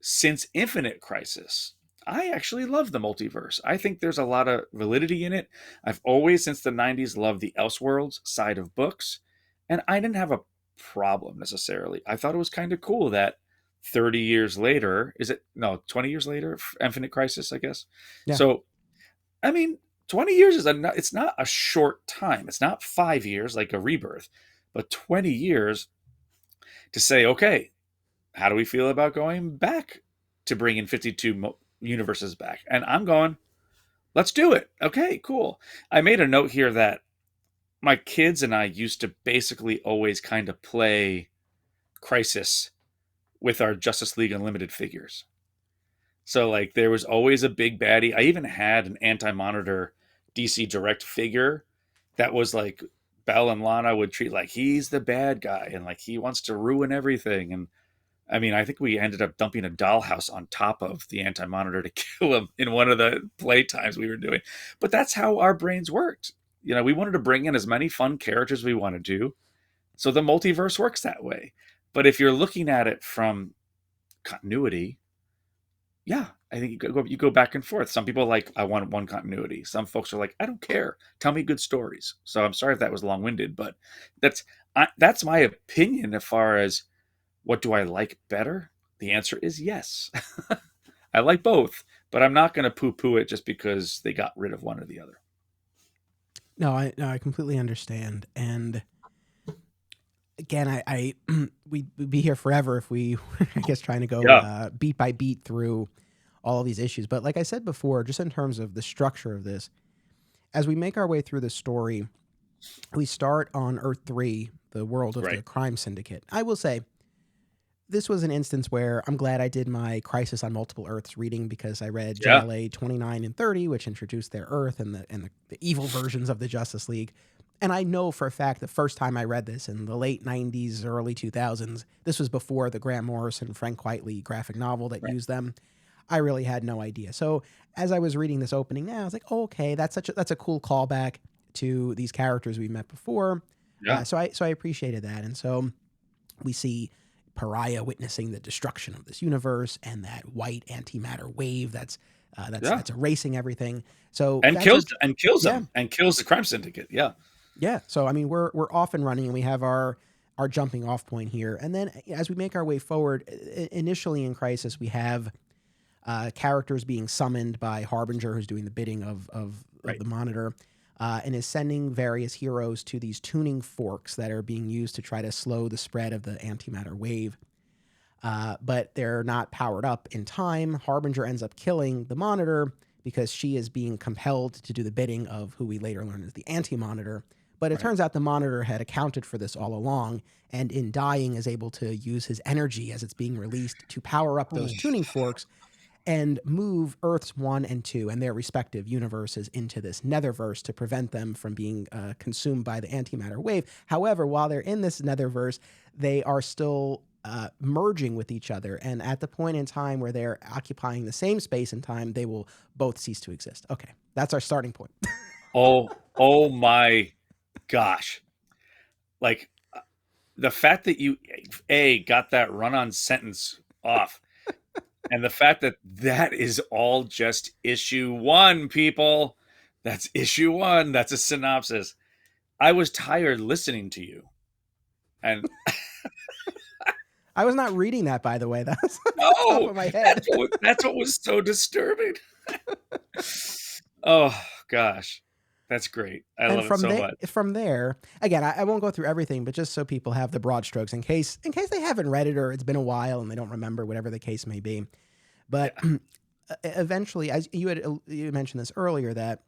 since Infinite Crisis, I actually love the multiverse. I think there's a lot of validity in it. I've always, since the 90s, loved the Elseworlds side of books, and I didn't have a problem necessarily. I thought it was kind of cool that 30 years later, is it no, 20 years later, Infinite Crisis, I guess. yeah. So, I mean, 20 years is it's not a short time. It's not 5 years like a rebirth, but 20 years to say, okay, how do we feel about going back to bringing 52 universes back? And I'm going, let's do it. Okay, cool. I made a note here that my kids and I used to basically always kind of play Crisis with our Justice League Unlimited figures. So like there was always a big baddie. I even had an Anti-Monitor DC Direct figure that was like Belle and Lana would treat like he's the bad guy and like he wants to ruin everything. And I mean, I think we ended up dumping a dollhouse on top of the Anti-Monitor to kill him in one of the play times we were doing. But that's how our brains worked. You know, we wanted to bring in as many fun characters we wanted to. So the multiverse works that way. But if you're looking at it from continuity, yeah, I think you go back and forth. Some people are like, I want one continuity. Some folks are like, I don't care. Tell me good stories. So I'm sorry if that was long winded, but that's my opinion as far as what do I like better. The answer is yes. I like both, but I'm not going to poo poo it just because they got rid of one or the other. No, I completely understand. And again, I we'd be here forever if we, I guess, trying to go beat by beat through all of these issues. But like I said before, just in terms of the structure of this, as we make our way through the story, we start on Earth 3, the world of the crime syndicate. I will say, this was an instance where I'm glad I did my Crisis on Multiple Earths reading, because I read JLA 29 and 30, which introduced their Earth and the evil versions of the Justice League. And I know for a fact the first time I read this in the late 90s, early 2000s, this was before the Grant Morrison, Frank Quitely graphic novel that used them. I really had no idea. So as I was reading this opening now, I was like, oh, okay, that's a cool callback to these characters we met before. Yeah. So I appreciated that. And so we see Pariah witnessing the destruction of this universe and that white antimatter wave that's erasing everything. So kills them and kills the crime syndicate. Yeah. Yeah. So I mean, we're off and running, and we have our jumping off point here. And then as we make our way forward, initially in Crisis, we have characters being summoned by Harbinger, who's doing the bidding of the Monitor, and is sending various heroes to these tuning forks that are being used to try to slow the spread of the antimatter wave. But they're not powered up in time. Harbinger ends up killing the Monitor because she is being compelled to do the bidding of who we later learn is the Anti-Monitor. But it turns out the Monitor had accounted for this all along, and in dying is able to use his energy as it's being released to power up those tuning forks and move Earths 1 and 2 and their respective universes into this netherverse to prevent them from being consumed by the antimatter wave. However, while they're in this netherverse, they are still merging with each other. And at the point in time where they're occupying the same space and time, they will both cease to exist. Okay, that's our starting point. Oh my gosh. Like the fact that you got that run-on sentence off, and the fact that is all just issue 1, people. That's issue 1. That's a synopsis. I was tired listening to you. And I was not reading that, by the way. That was on top of my head. That's what was so disturbing. Oh gosh. That's great. I love it so much. From there, again, I won't go through everything, but just so people have the broad strokes in case they haven't read it or it's been a while and they don't remember, whatever the case may be. But eventually, as you mentioned this earlier, that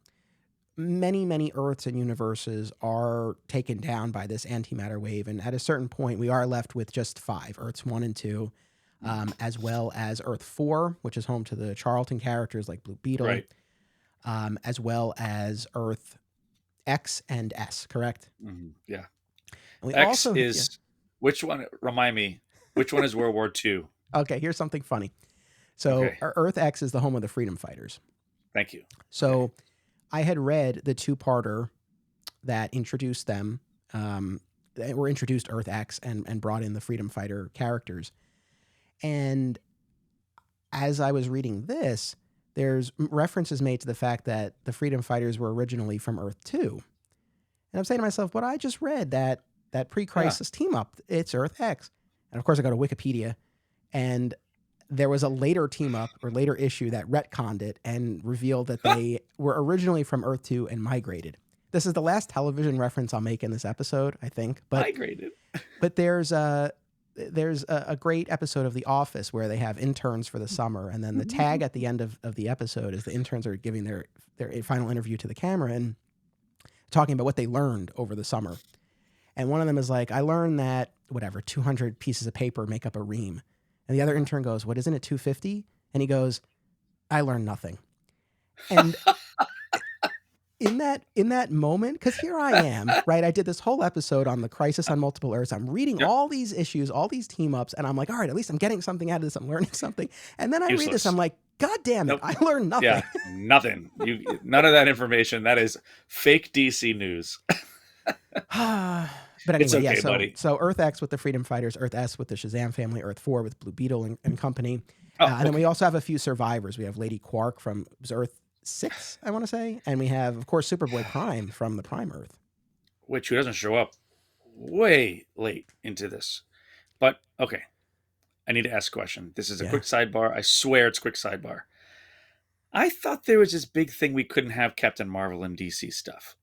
many Earths and universes are taken down by this antimatter wave, and at a certain point, we are left with just 5 Earths 1 and 2, as well as Earth 4, which is home to the Charlton characters like Blue Beetle. As well as Earth X and S, correct? Mm-hmm. Yeah. And we X is which one? Remind me. Which one is World War II? Okay, here's something funny. So Earth X is the home of the Freedom Fighters. Thank you. So I had read the 2-parter that introduced them, introduced Earth X and brought in the Freedom Fighter characters. And as I was reading this, there's references made to the fact that the Freedom Fighters were originally from Earth 2. And I'm saying to myself, but I just read that pre-crisis team up, it's Earth X. And of course I go to Wikipedia, and there was a later team up or later issue that retconned it and revealed that they were originally from Earth 2 and migrated. This is the last television reference I'll make in this episode, I think. But migrated. But there's there's a great episode of The Office where they have interns for the summer, and then the tag at the end of the episode is the interns are giving their final interview to the camera and talking about what they learned over the summer. And one of them is like, I learned that, whatever, 200 pieces of paper make up a ream. And the other intern goes, what, isn't it 250? And he goes, I learned nothing. And in that moment, because here I am, right? I did this whole episode on the Crisis on Multiple Earths. I'm reading all these issues, all these team ups, and I'm like, all right, at least I'm getting something out of this. I'm learning something. And then I read this, I'm like, God damn it, I learned nothing. Yeah, nothing. None of that information. That is fake DC news. But anyway, it's okay, buddy. So Earth X with the Freedom Fighters, Earth S with the Shazam family, Earth 4 with Blue Beetle and company. And then we also have a few survivors. We have Lady Quark from Earth 6, I want to say. And we have, of course, Superboy Prime from the Prime Earth. Who doesn't show up way late into this. But, okay. I need to ask a question. This is a quick sidebar. I swear it's a quick sidebar. I thought there was this big thing we couldn't have Captain Marvel and DC stuff.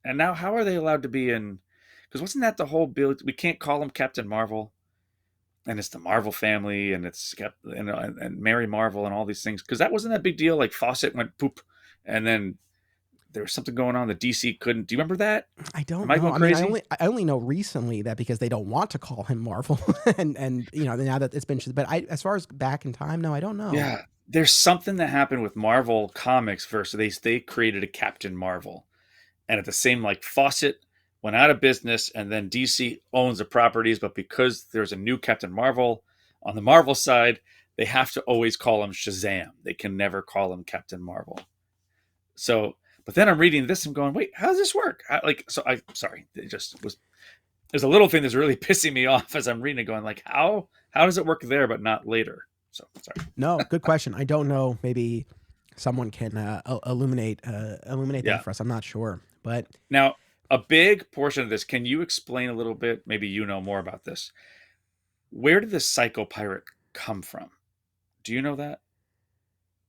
And now how are they allowed to be in... Because wasn't that the whole build? We can't call him Captain Marvel. And it's the Marvel family, and it's and Mary Marvel and all these things. Because that wasn't that big deal. Like Fawcett went poop, and then there was something going on that DC couldn't. Do you remember that? I don't Am I know. going crazy? I only know recently that because they don't want to call him Marvel, and you know now that it's been. But as far as back in time, no, I don't know. Yeah, there's something that happened with Marvel Comics versus they created a Captain Marvel, and at the same like Fawcett went out of business, and then DC owns the properties, but because there's a new Captain Marvel on the Marvel side, they have to always call him Shazam. They can never call him Captain Marvel. So, but then I'm reading this and going, wait, how does this work? Sorry, it just was. There's a little thing that's really pissing me off as I'm reading it, going like, how does it work there but not later? So sorry. No, good question. I don't know. Maybe someone can illuminate that for us. I'm not sure, but now. A big portion of this, can you explain a little bit? Maybe you know more about this. Where did the Psycho Pirate come from? Do you know that?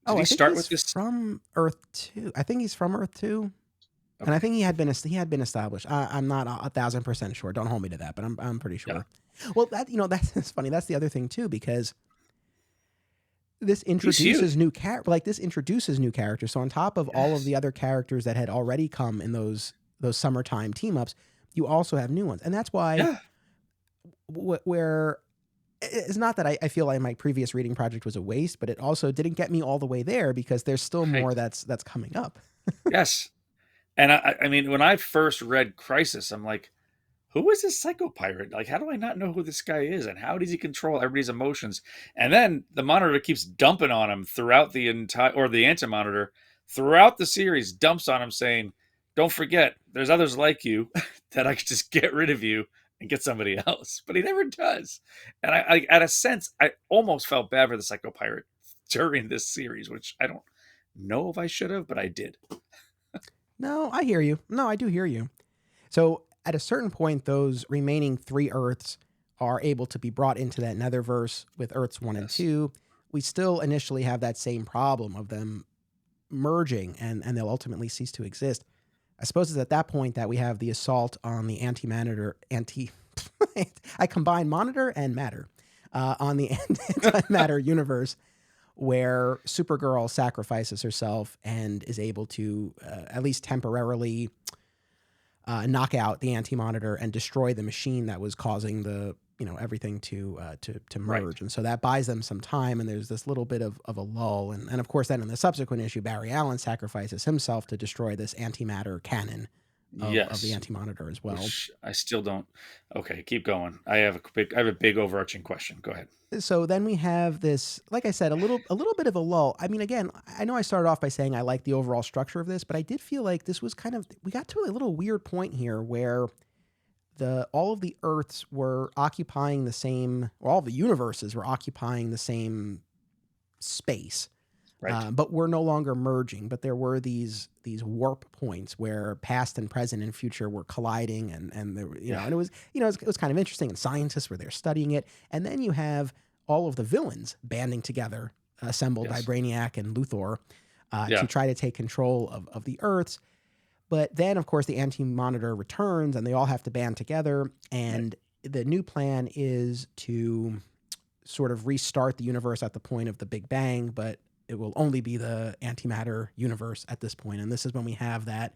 Did he start with this from Earth 2? I think he's from Earth 2, okay. And I think he had been established. I'm not 1,000% sure. Don't hold me to that, but I'm pretty sure. Yeah. Well, that's funny. That's the other thing too, because this introduces new characters. So on top of all of the other characters that had already come in those summertime team ups, you also have new ones. And that's why where it's not that I feel like my previous reading project was a waste, but it also didn't get me all the way there because there's still more that's coming up. Yes. And I mean, when I first read Crisis, I'm like, who is this Psycho Pirate? Like, how do I not know who this guy is? And how does he control everybody's emotions? And then the Monitor keeps dumping on him throughout the Anti-Monitor throughout the series dumps on him saying, don't forget, there's others like you that I could just get rid of you and get somebody else. But he never does. And I at a sense, I almost felt bad for the Psycho Pirate during this series, which I don't know if I should have, but I did. No, I hear you. No, I do hear you. So at a certain point, those remaining 3 Earths are able to be brought into that Netherverse with Earths 1 and 2. We still initially have that same problem of them merging, and they'll ultimately cease to exist. I suppose it's at that point that we have the assault on the I combine monitor and matter on the antimatter universe, where Supergirl sacrifices herself and is able to at least temporarily knock out the Anti-Monitor and destroy the machine that was causing the everything to merge. Right. And so that buys them some time, and there's this little bit of a lull. And of course, then in the subsequent issue, Barry Allen sacrifices himself to destroy this antimatter cannon of the Anti-Monitor as well. Which I still don't. Okay, keep going. I have a big overarching question. Go ahead. So then we have this, like I said, a little bit of a lull. I mean, again, I know I started off by saying I like the overall structure of this, but I did feel like this was we got to a little weird point here where all of the Earths were occupying the same, or all the universes were occupying the same space, right? But we're no longer merging. But there were these warp points where past and present and future were colliding, and there, and it was kind of interesting. And scientists were there studying it. And then you have all of the villains banding together, assembled by Brainiac and Luthor, to try to take control of the Earths. But then, of course, the Anti-Monitor returns, and they all have to band together. And the new plan is to sort of restart the universe at the point of the Big Bang, but it will only be the antimatter universe at this point. And this is when we have that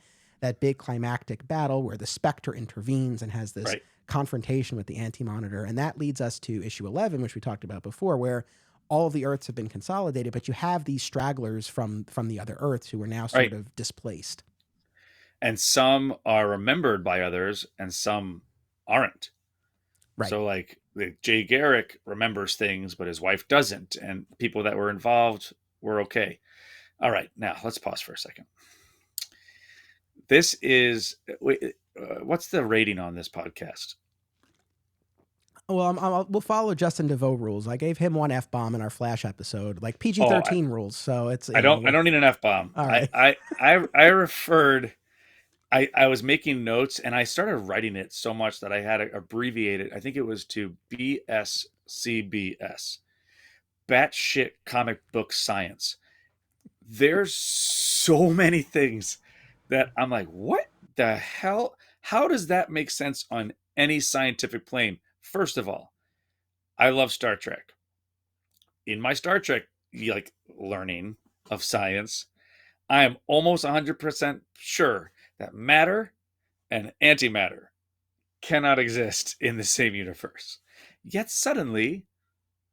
big climactic battle where the Spectre intervenes and has this Right. confrontation with the Anti-Monitor. And that leads us to issue 11, which we talked about before, where all of the Earths have been consolidated, but you have these stragglers from the other Earths who are now sort Right. of displaced. And some are remembered by others and some aren't. Right. So like Jay Garrick remembers things, but his wife doesn't. And people that were involved were okay. All right. Now let's pause for a second. This is, what's the rating on this podcast? Well, we'll follow Justin DeVoe rules. I gave him one F-bomb in our Flash episode, like PG-13 rules. So it's I don't need an F-bomb. All right. I referred. I was making notes and I started writing it so much that I had to abbreviate it. I think it was to BSCBS, batshit comic book science. There's so many things that I'm like, what the hell? How does that make sense on any scientific plane? First of all, I love Star Trek. In my Star Trek like learning of science, I am almost 100% sure that matter and antimatter cannot exist in the same universe. Yet suddenly,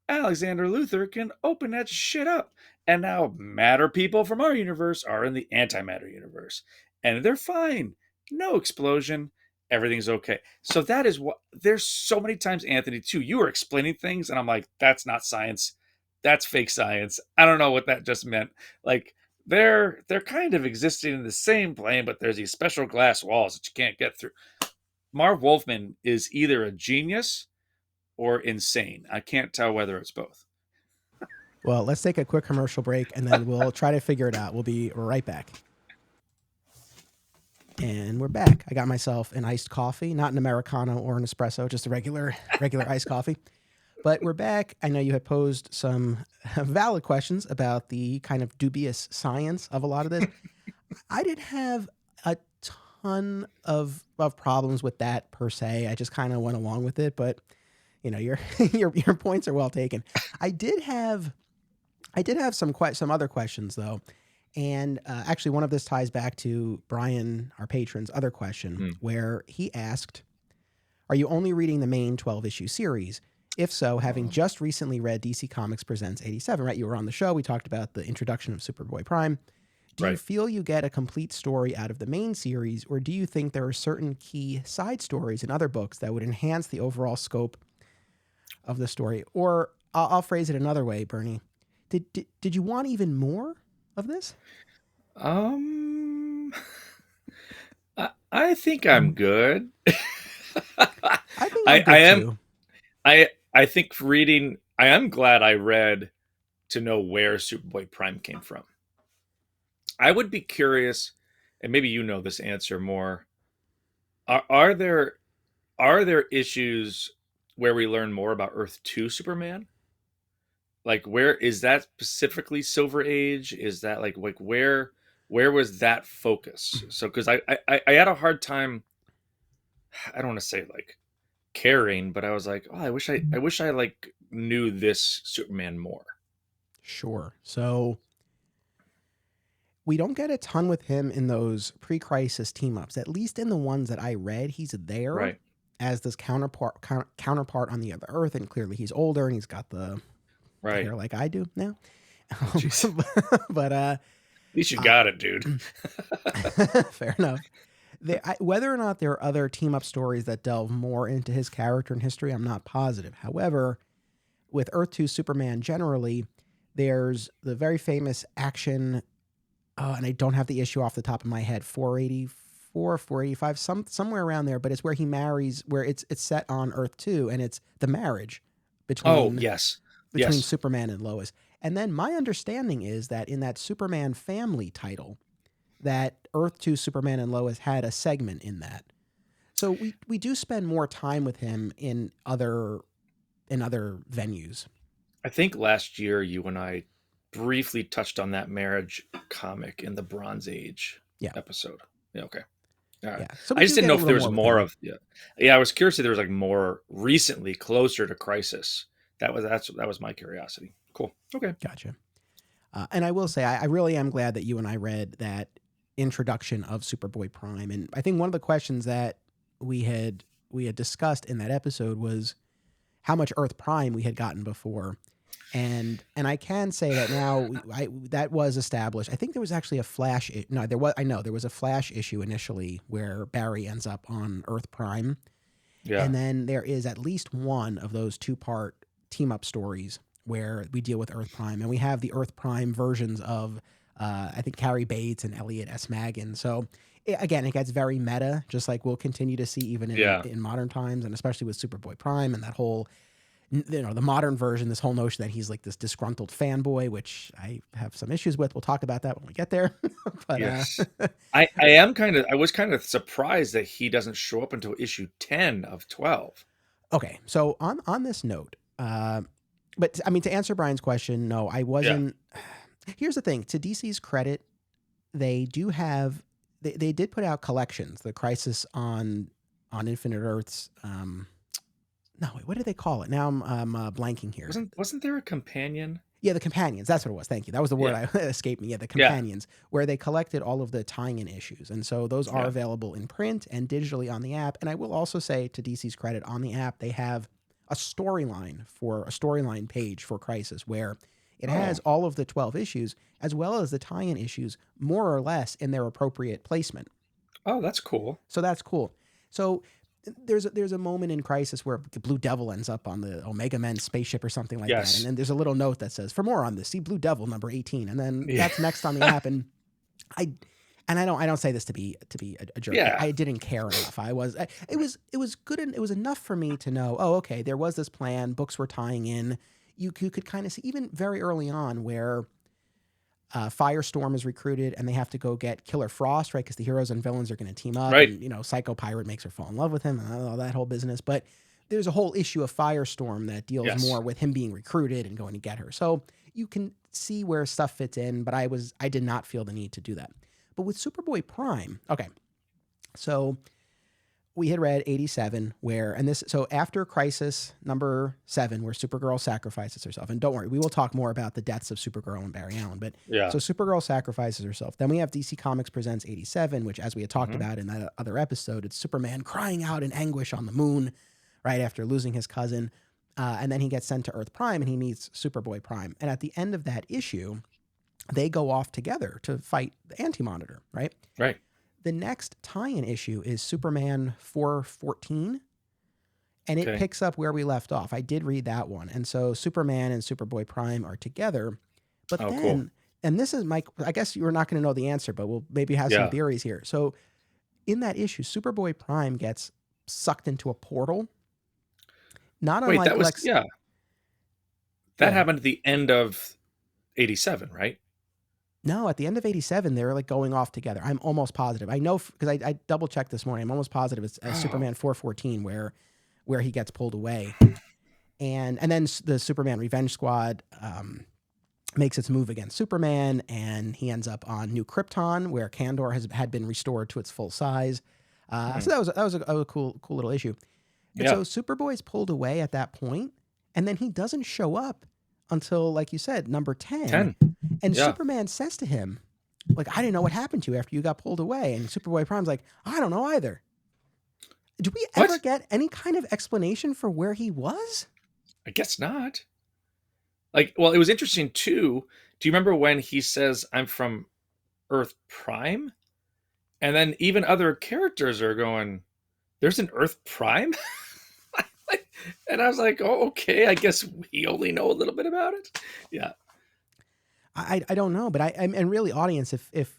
Alexander Luthor can open that shit up. And now matter people from our universe are in the antimatter universe. And they're fine. No explosion. Everything's okay. So that is what, there's so many times, Anthony, too, you were explaining things and I'm like, that's not science. That's fake science. I don't know what that just meant. Like, they're kind of existing in the same plane, but there's these special glass walls that you can't get through. Marv Wolfman is either a genius or insane. I can't tell whether it's both. Well, let's take a quick commercial break and then we'll try to figure it out. We'll be right back. And we're back. I got myself an iced coffee, not an Americano or an espresso, just a regular iced coffee. But we're back. I know you had posed some valid questions about the kind of dubious science of a lot of this. I didn't have a ton of problems with that per se. I just kind of went along with it, but you know, your points are well taken. I did have some other questions though. And actually, one of this ties back to Brian, our patron's other question, where he asked, are you only reading the main 12-issue series? If so, having just recently read DC Comics Presents 87, right? You were on the show. We talked about the introduction of Superboy Prime. Do you feel you get a complete story out of the main series, or do you think there are certain key side stories in other books that would enhance the overall scope of the story? Or I'll phrase it another way, Bernie. Did you want even more of this? I think I'm good. I think I'm good too. I think reading, I am glad I read to know where Superboy Prime came from. I would be curious, and maybe you know this answer more. Are there issues where we learn more about Earth 2 Superman? Like, where is that specifically Silver Age? Is that like where was that focus? So because I had a hard time, I don't want to say like caring, but I was like, oh, I wish I like knew this Superman more. Sure. So we don't get a ton with him in those pre-crisis team-ups. At least in the ones that I read, he's there as this counterpart on the other Earth, and clearly he's older and he's got the hair like I do now. But at least you got it, dude. Fair enough. Whether or not there are other team-up stories that delve more into his character and history, I'm not positive. However, with Earth 2 Superman generally, there's the very famous action, and I don't have the issue off the top of my head, 484, 485, somewhere around there, but it's where he marries, where it's set on Earth 2, and it's the marriage between Superman and Lois. And then my understanding is that in that Superman family title, that Earth 2 Superman and Lois had a segment in that. So we do spend more time with him in other venues. I think last year you and I briefly touched on that marriage comic in the Bronze Age episode. Yeah, okay. All right. Yeah. So I we just do didn't get a know if little there was more with more him. of yeah. I was curious if there was like more recently closer to Crisis. That was my curiosity. Cool. Okay. Gotcha. And I will say, I really am glad that you and I read that introduction of Superboy Prime. And I think one of the questions that we had discussed in that episode was how much Earth Prime we had gotten before. And I can say that now that was established. I think there was actually a Flash. No, there was. I know there was a Flash issue initially where Barry ends up on Earth Prime, Yeah. and then there is at least one of those 2-part team up stories where we deal with Earth Prime, and we have the Earth Prime versions of I think Carrie Bates and Elliot S. Maggin. So again, it gets very meta, just like we'll continue to see even Yeah. in modern times, and especially with Superboy Prime and that whole, the modern version, this whole notion that he's like this disgruntled fanboy, which I have some issues with. We'll talk about that when we get there. But Yes. I was kind of surprised that he doesn't show up until issue 10 of 12. okay, so on this note, but I mean, to answer Brian's question, no, I Yeah. wasn't. Here's the thing: to DC's credit, they do have they did put out collections. The Crisis on Infinite Earths. No, wait, what do they call it? Now I'm blanking here. Wasn't there a companion? Yeah, the Companions. That's what it was. Thank you. That was the word Yeah. I escaped me. Yeah, the Yeah. Companions, where they collected all of the tying-in issues, and so those are Yeah. available in print and digitally on the app. And I will also say, to DC's credit, on the app they have a storyline page for Crisis where it has Oh. all of the 12 issues as well as the tie-in issues more or less in their appropriate placement. Oh, that's cool. So that's cool. So there's a moment in Crisis where the Blue Devil ends up on the Omega Men spaceship or something like that, Yes. and then there's a little note that says, "For more on this, see Blue Devil number 18," and then Yeah. that's next on the app. And I don't say this to be a jerk. Yeah. I didn't care enough. It was good, and it was enough for me to know, oh, okay, there was this plan. Books were tying in. You could kind of see even very early on where Firestorm is recruited and they have to go get Killer Frost, right? Because the heroes and villains are going to team up, Right. and Psycho Pirate makes her fall in love with him and all that whole business. But there's a whole issue of Firestorm that deals Yes. more with him being recruited and going to get her. So you can see where stuff fits in, but I did not feel the need to do that. But with Superboy Prime, okay, so we had read 87 so after Crisis number 7, where Supergirl sacrifices herself, and don't worry, we will talk more about the deaths of Supergirl and Barry Allen, but Yeah. so Supergirl sacrifices herself. Then we have DC Comics Presents 87, which, as we had talked Mhm. about in that other episode, it's Superman crying out in anguish on the moon, right after losing his cousin. And then he gets sent to Earth Prime and he meets Superboy Prime. And at the end of that issue, they go off together to fight the Anti-Monitor, right? Right. The next tie-in issue is Superman 414, and it Okay. picks up where we left off. I did read that one. And so Superman and Superboy Prime are together. But Oh, then, cool. and this is I guess you're not going to know the answer, but we'll maybe have some Yeah. theories here. So in that issue, Superboy Prime gets sucked into a portal. Not Wait, unlike that was Lex. yeah. That Yeah. happened at the end of 87, right? No, at the end of 87, they're like going off together. I'm almost positive. I know because I double checked this morning. I'm almost positive it's Oh. Superman 414 where he gets pulled away. And then the Superman Revenge Squad makes its move against Superman, and he ends up on New Krypton, where Kandor had been restored to its full size. So that was a cool little issue. And Yeah. so Superboy's pulled away at that point, and then he doesn't show up until, like you said, number 10. 10. And Yeah. Superman says to him, like, I didn't know what happened to you after you got pulled away. And Superboy Prime's like, I don't know either. Do we What? ever get any kind of explanation for where he was? I guess not. Like, well, it was interesting too. Do you remember when he says, I'm from Earth Prime? And then even other characters are going, there's an Earth Prime? And I was like, oh, okay. I guess we only know a little bit about it. Yeah. I don't know, but and really, audience, if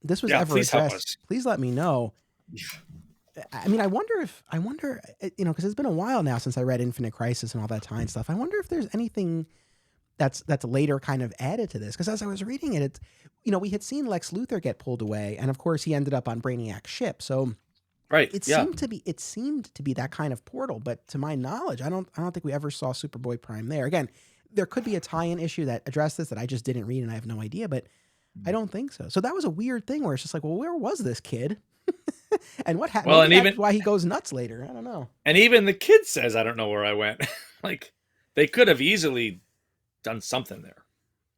this was Yeah, ever please help addressed, us. please let me know. Yeah. I mean, I wonder, because it's been a while now since I read Infinite Crisis and all that time stuff. I wonder if there's anything that's later kind of added to this. Because as I was reading it, we had seen Lex Luthor get pulled away, and of course he ended up on Brainiac's ship. So Right. it Yeah. seemed to be that kind of portal. But to my knowledge, I don't think we ever saw Superboy Prime there. Again, there could be a tie-in issue that addressed this that I just didn't read and I have no idea, but I don't think so. So that was a weird thing where it's just like, well, where was this kid? And Well, maybe that's why he goes nuts later. I don't know. and even the kid says, "I don't know where I went." Like they could have easily done something there.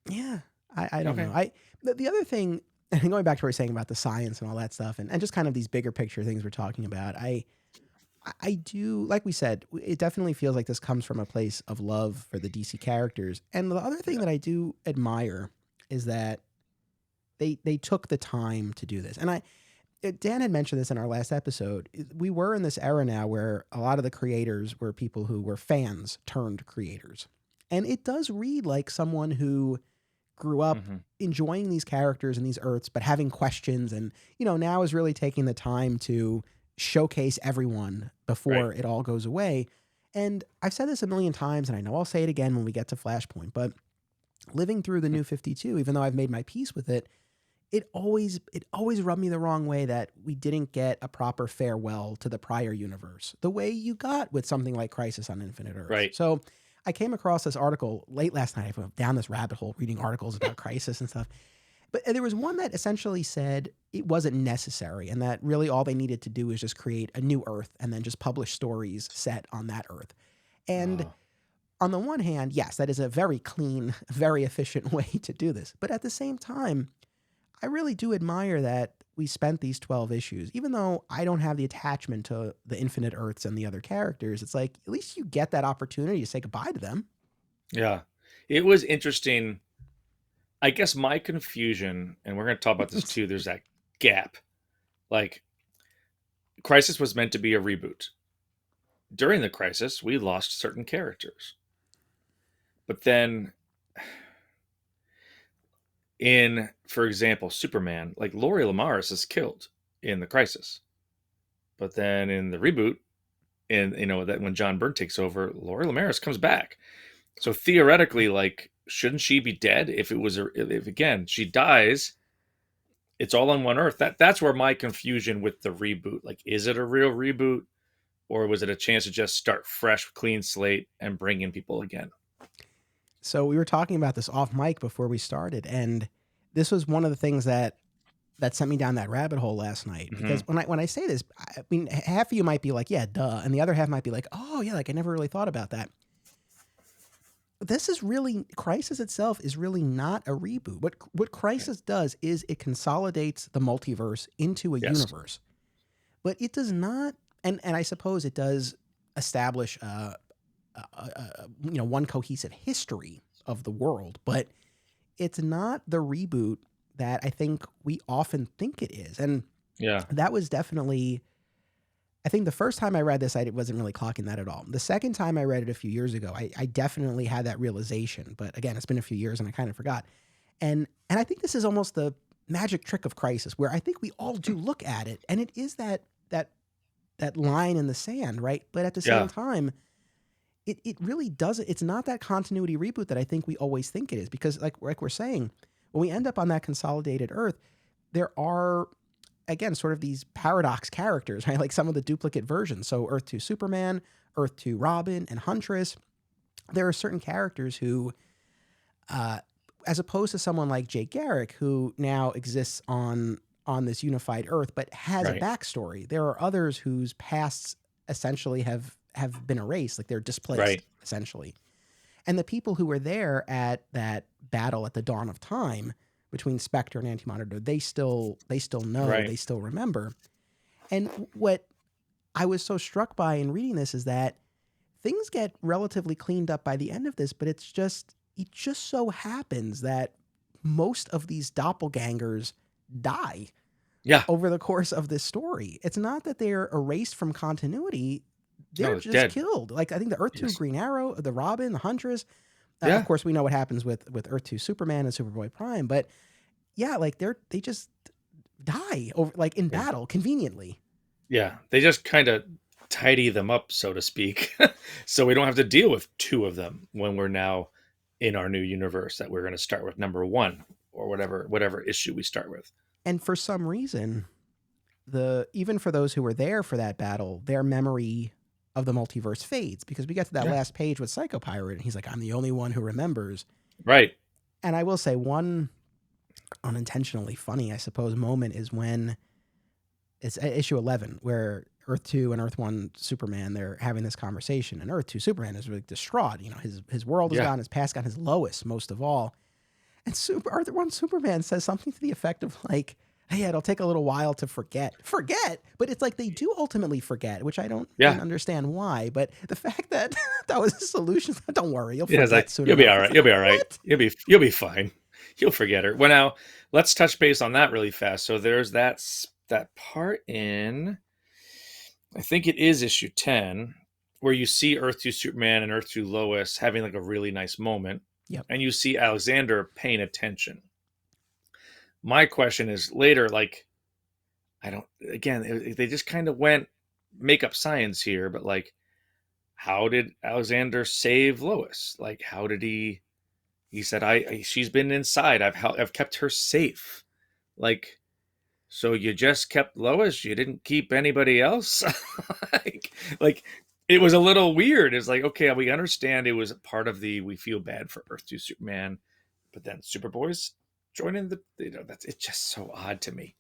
Yeah, I don't know. Okay. The other thing, and going back to what we were saying about the science and all that stuff, and just kind of these bigger picture things we're talking about, I do, like we said, it definitely feels like this comes from a place of love for the DC characters. And the other thing Yeah. that I do admire is that they took the time to do this. And Dan had mentioned this in our last episode. We were in this era now where a lot of the creators were people who were fans turned creators. And it does read like someone who grew up Mm-hmm. enjoying these characters and these Earths, but having questions, and now is really taking the time to showcase everyone before Right. it all goes away. And I've said this a million times, and I know I'll say it again when we get to Flashpoint, but living through the New 52, even though I've made my peace with it, it always rubbed me the wrong way that we didn't get a proper farewell to the prior universe, the way you got with something like Crisis on Infinite Earths. Right. So I came across this article late last night. I went down this rabbit hole reading articles about Crisis and stuff. But there was one that essentially said it wasn't necessary, and that really all they needed to do is just create a new Earth and then just publish stories set on that Earth. And Oh. on the one hand, yes, that is a very clean, very efficient way to do this. But at the same time, I really do admire that we spent these 12 issues. Even though I don't have the attachment to the Infinite Earths and the other characters, it's like at least you get that opportunity to say goodbye to them. Yeah. It was interesting. I guess my confusion, and we're going to talk about this too, there's that gap. Like, Crisis was meant to be a reboot. During the Crisis, we lost certain characters. But then, for example, Superman, like Lori Lamaris is killed in the Crisis. But then in the reboot, that when John Byrne takes over, Lori Lamaris comes back. So theoretically, like, shouldn't she be dead? If again she dies, it's all on one Earth. That's where my confusion with the reboot. Like, is it a real reboot, or was it a chance to just start fresh, clean slate, and bring in people again? So we were talking about this off mic before we started, and this was one of the things that sent me down that rabbit hole last night. Because when I say this, I mean, half of you might be like, yeah, duh. And the other half might be like, oh, yeah, like I never really thought about that. This is really, Crisis itself is really not a reboot. What Crisis does is it consolidates the multiverse into a Yes. universe. But it does not, and I suppose it does establish one cohesive history of the world, but it's not the reboot that I think we often think it is. And Yeah. that was definitely, I think the first time I read this, I wasn't really clocking that at all. The second time I read it a few years ago, I definitely had that realization. But again, it's been a few years and I kind of forgot. And I think this is almost the magic trick of Crisis, where I think we all do look at it, and it is that line in the sand, right? But at the same time, it really doesn't. It's not that continuity reboot that I think we always think it is, because like we're saying, when we end up on that consolidated Earth, there are, again, sort of these paradox characters, right? Like some of the duplicate versions. So Earth 2 Superman, Earth 2 Robin, and Huntress. There are certain characters who, as opposed to someone like Jake Garrick, who now exists on this unified Earth, but has a backstory. There are others whose pasts essentially have been erased, like they're displaced, essentially. And the people who were there at that battle at the dawn of time between Spectre and Anti-Monitor, they still know, they still remember. And what I was so struck by in reading this is that things get relatively cleaned up by the end of this, but it just so happens that most of these doppelgangers die over the course of this story. It's not that they're erased from continuity. They're just dead. killed. Like, I think the Earth 2 Green Arrow, the Robin, the Huntress. Of course, we know what happens with Earth 2 Superman and Superboy Prime. But yeah, like they just die over, like, in battle conveniently. Yeah, they just kind of tidy them up, so to speak, so we don't have to deal with two of them when we're now in our new universe that we're going to start with number 1 or whatever issue we start with. And for some reason, even for those who were there for that battle, their memory of the multiverse fades, because we get to that last page with Psycho Pirate and he's like, I'm the only one who remembers. Right. And I will say one unintentionally funny, I suppose, moment is when it's issue 11 where Earth 2 and Earth 1 Superman, they're having this conversation, and Earth 2 Superman is really distraught. You know, his world is Yeah. gone, his past gone, his lowest most of all. And Earth 1 Superman says something to the effect of like, hey, it'll take a little while to forget. But it's like they do ultimately forget, which I don't Yeah. even understand why. But the fact that that was a solution, don't worry, you'll Yeah, forget it's like, soon you'll be enough. all right. It's You'll be like, all right. what? You'll be fine. You'll forget her. Well, now let's touch base on that really fast. So there's that part in, I think it is issue 10, where you see Earth 2 Superman and Earth 2 Lois having like a really nice moment. Yep. And you see Alexander paying attention. My question is later, like, I don't, again, they just kind of went make up science here, but like, how did Alexander save Lois? Like, how did he said, she's been inside. I've kept her safe. Like, so you just kept Lois, you didn't keep anybody else? like it was a little weird. It's like, okay, we understand it was part of we feel bad for Earth 2 Superman, but then Superboy's joining it's just so odd to me.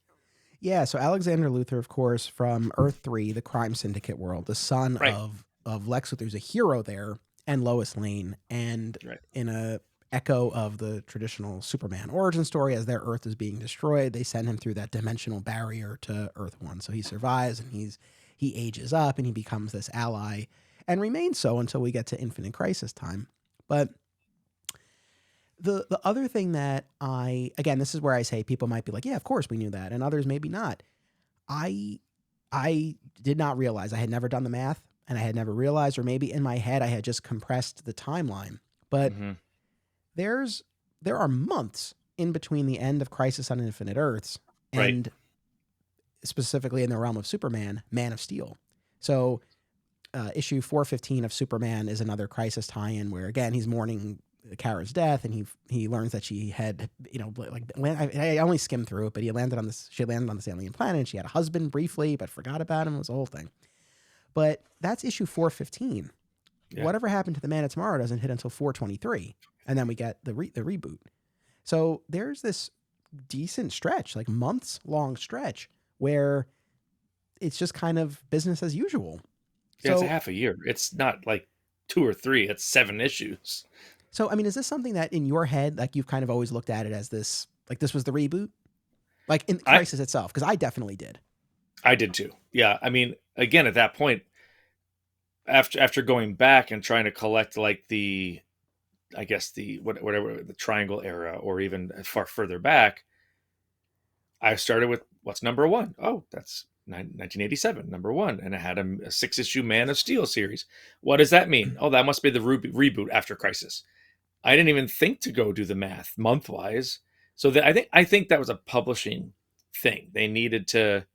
Yeah, so Alexander Luthor, of course, from Earth 3, the crime syndicate world, the son Right. of Lex Luthor's a hero there, and Lois Lane, and Right. in a echo of the traditional Superman origin story, as their Earth is being destroyed, they send him through that dimensional barrier to Earth 1. So he survives, and he ages up, and he becomes this ally, and remains so until we get to Infinite Crisis time. But the other thing that again, this is where I say people might be like, yeah, of course we knew that, and others maybe not. I did not realize, I had never done the math, and I had never realized, or maybe in my head I had just compressed the timeline. But there are months in between the end of Crisis on Infinite Earths and specifically in the realm of Superman, Man of Steel. So issue 415 of Superman is another Crisis tie-in where, again, he's mourning Kara's death, and he learns that she had, I only skimmed through it, but she landed on this alien planet, and she had a husband briefly, but forgot about him. It was a whole thing. But that's issue 415. Yeah. Whatever happened to the Man of Tomorrow doesn't hit until 423, and then we get the reboot. So there's this decent stretch, like months long stretch, where it's just kind of business as usual. Yeah, it's a half a year. It's not like 2 or 3. It's 7 issues. So, I mean, is this something that in your head, like you've kind of always looked at it as this, like this was the reboot? Like in Crisis itself? Because I definitely did. I did too. Yeah. I mean, again, at that point, after going back and trying to collect like the triangle era, or even far further back, I started with what's number 1? Oh, that's 1987, number 1. And it had a 6-issue Man of Steel series. What does that mean? Oh, that must be the reboot after Crisis. I didn't even think to go do the math month-wise. So I think that was a publishing thing. They needed to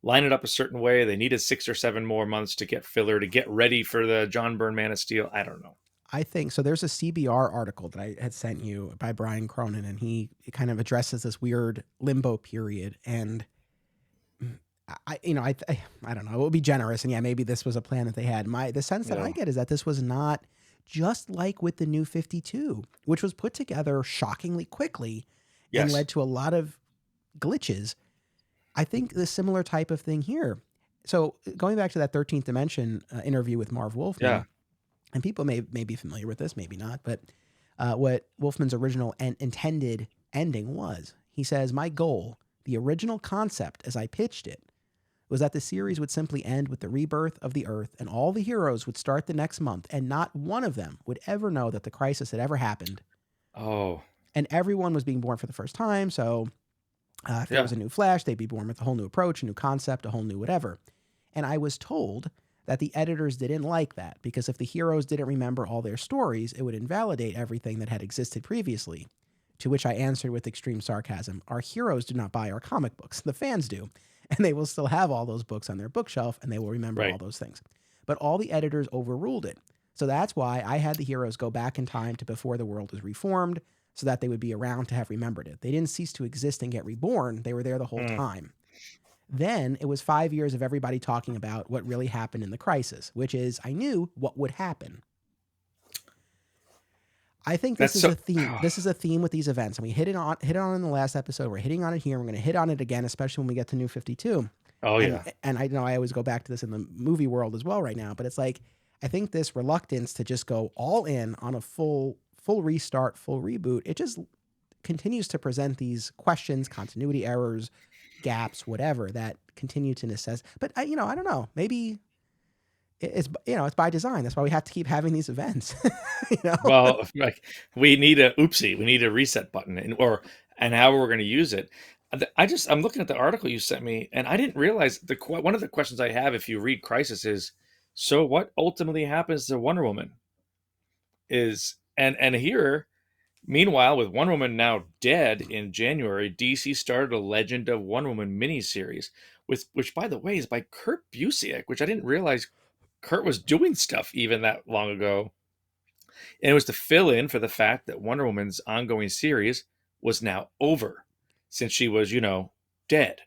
line it up a certain way. They needed 6 or 7 more months to get filler, to get ready for the John Byrne Man of Steel. I don't know. I think so. There's a CBR article that I had sent you by Brian Cronin, and he kind of addresses this weird limbo period. And I don't know. It would be generous, and yeah, maybe this was a plan that they had. The sense that I get is that this was not just like with the New 52, which was put together shockingly quickly and led to a lot of glitches. I think the similar type of thing here. So going back to that 13th Dimension interview with Marv Wolfman, and people may be familiar with this, maybe not, but what Wolfman's original and intended ending was, he says, my goal, the original concept as I pitched it, was that the series would simply end with the rebirth of the Earth, and all the heroes would start the next month, and not one of them would ever know that the crisis had ever happened. Oh. And everyone was being born for the first time, so if there was a new Flash, they'd be born with a whole new approach, a new concept, a whole new whatever. And I was told that the editors didn't like that, because if the heroes didn't remember all their stories, it would invalidate everything that had existed previously. To which I answered with extreme sarcasm, our heroes do not buy our comic books, the fans do. And they will still have all those books on their bookshelf, and they will remember all those things. But all the editors overruled it. So that's why I had the heroes go back in time to before the world was reformed, so that they would be around to have remembered it. They didn't cease to exist and get reborn. They were there the whole time. Then it was 5 years of everybody talking about what really happened in the crisis, which is I knew what would happen. I think this is a theme. This is a theme with these events, and we hit it on in the last episode. We're hitting on it here. We're going to hit on it again, especially when we get to New 52. Oh And yeah. I know I always go back to this in the movie world as well right now, but it's like I think this reluctance to just go all in on a full restart, full reboot, it just continues to present these questions, continuity errors, gaps, whatever that continue to necessitate. But I don't know. Maybe it's by design. That's why we have to keep having these events. you know. Well, like we need a oopsie, we need a reset button, and how we're going to use it. I'm looking at the article you sent me, and I didn't realize one of the questions I have if you read Crisis is, so what ultimately happens to Wonder Woman? And here, meanwhile, with Wonder Woman now dead in January, DC started a Legend of Wonder Woman miniseries, which by the way is by Kurt Busiek, which I didn't realize Kurt was doing stuff even that long ago. And it was to fill in for the fact that Wonder Woman's ongoing series was now over since she was, dead.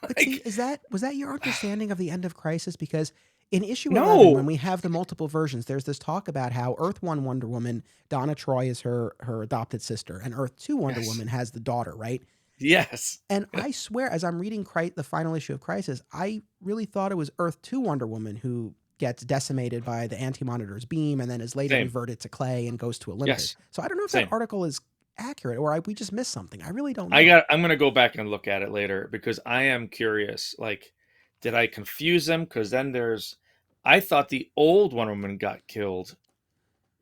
But see, Like, was that your understanding of the end of Crisis? Because in issue 11, when no. we have the multiple versions, there's this talk about how Earth 1 Wonder Woman, Donna Troy is her adopted sister, and Earth 2 Wonder Yes. Woman has the daughter, right? Yes. And I swear, as I'm reading the final issue of Crisis, I really thought it was Earth 2 Wonder Woman who gets decimated by the Anti-Monitor's beam and then is later Same. reverted to clay and goes to Olympus. Yes. So I don't know if that Same. article is accurate or we just missed something. I really don't know. I'm gonna go back and look at it later because I am curious. Like, did I confuse them? Because then I thought the old Wonder Woman got killed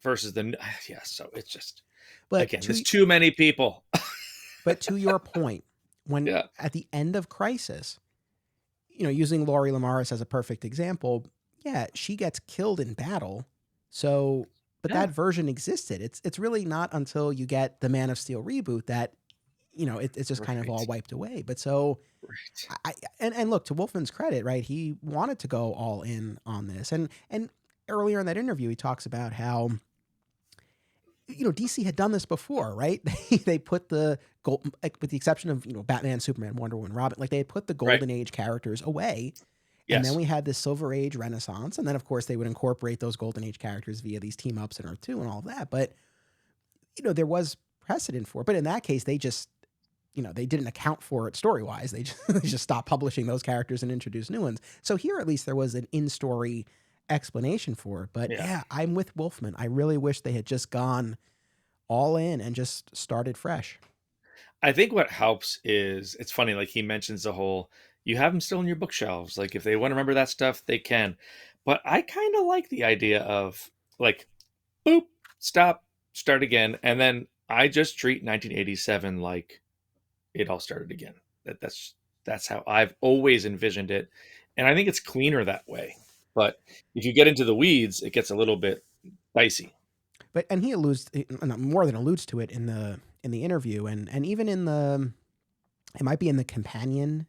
versus the yeah. So it's just But again, there's too many people. but to your point, when Yeah. at the end of Crisis, using Laurie Lamaris as a perfect example, yeah, she gets killed in battle. So, but Yeah. that version existed. It's really not until you get the Man of Steel reboot that it's just kind of all Right. wiped away. But so Right. and look, to Wolfman's credit, right? He wanted to go all in on this, and earlier in that interview, he talks about how DC had done this before, right? They put the gold, like, with the exception of Batman, Superman, Wonder Woman, Robin, like they had put the Right. Golden Age characters away, and then Yes. we had this Silver Age Renaissance, and then of course they would incorporate those Golden Age characters via these team ups in Earth 2 and all of that. But there was precedent for it. But in that case, they just they didn't account for it story wise. They just stopped publishing those characters and introduced new ones. So here at least there was an in story explanation for it. But Yeah. yeah, I'm with Wolfman. I really wish they had just gone all in and just started fresh. I think what helps is it's funny, like he mentions the whole you have them still in your bookshelves. Like if they want to remember that stuff, they can. But I kind of like the idea of like boop, stop, start again, and then I just treat 1987 like it all started again. That's how I've always envisioned it, and I think it's cleaner that way. But if you get into the weeds, it gets a little bit dicey. But and he more than alludes to it in the interview and even in it might be in the companion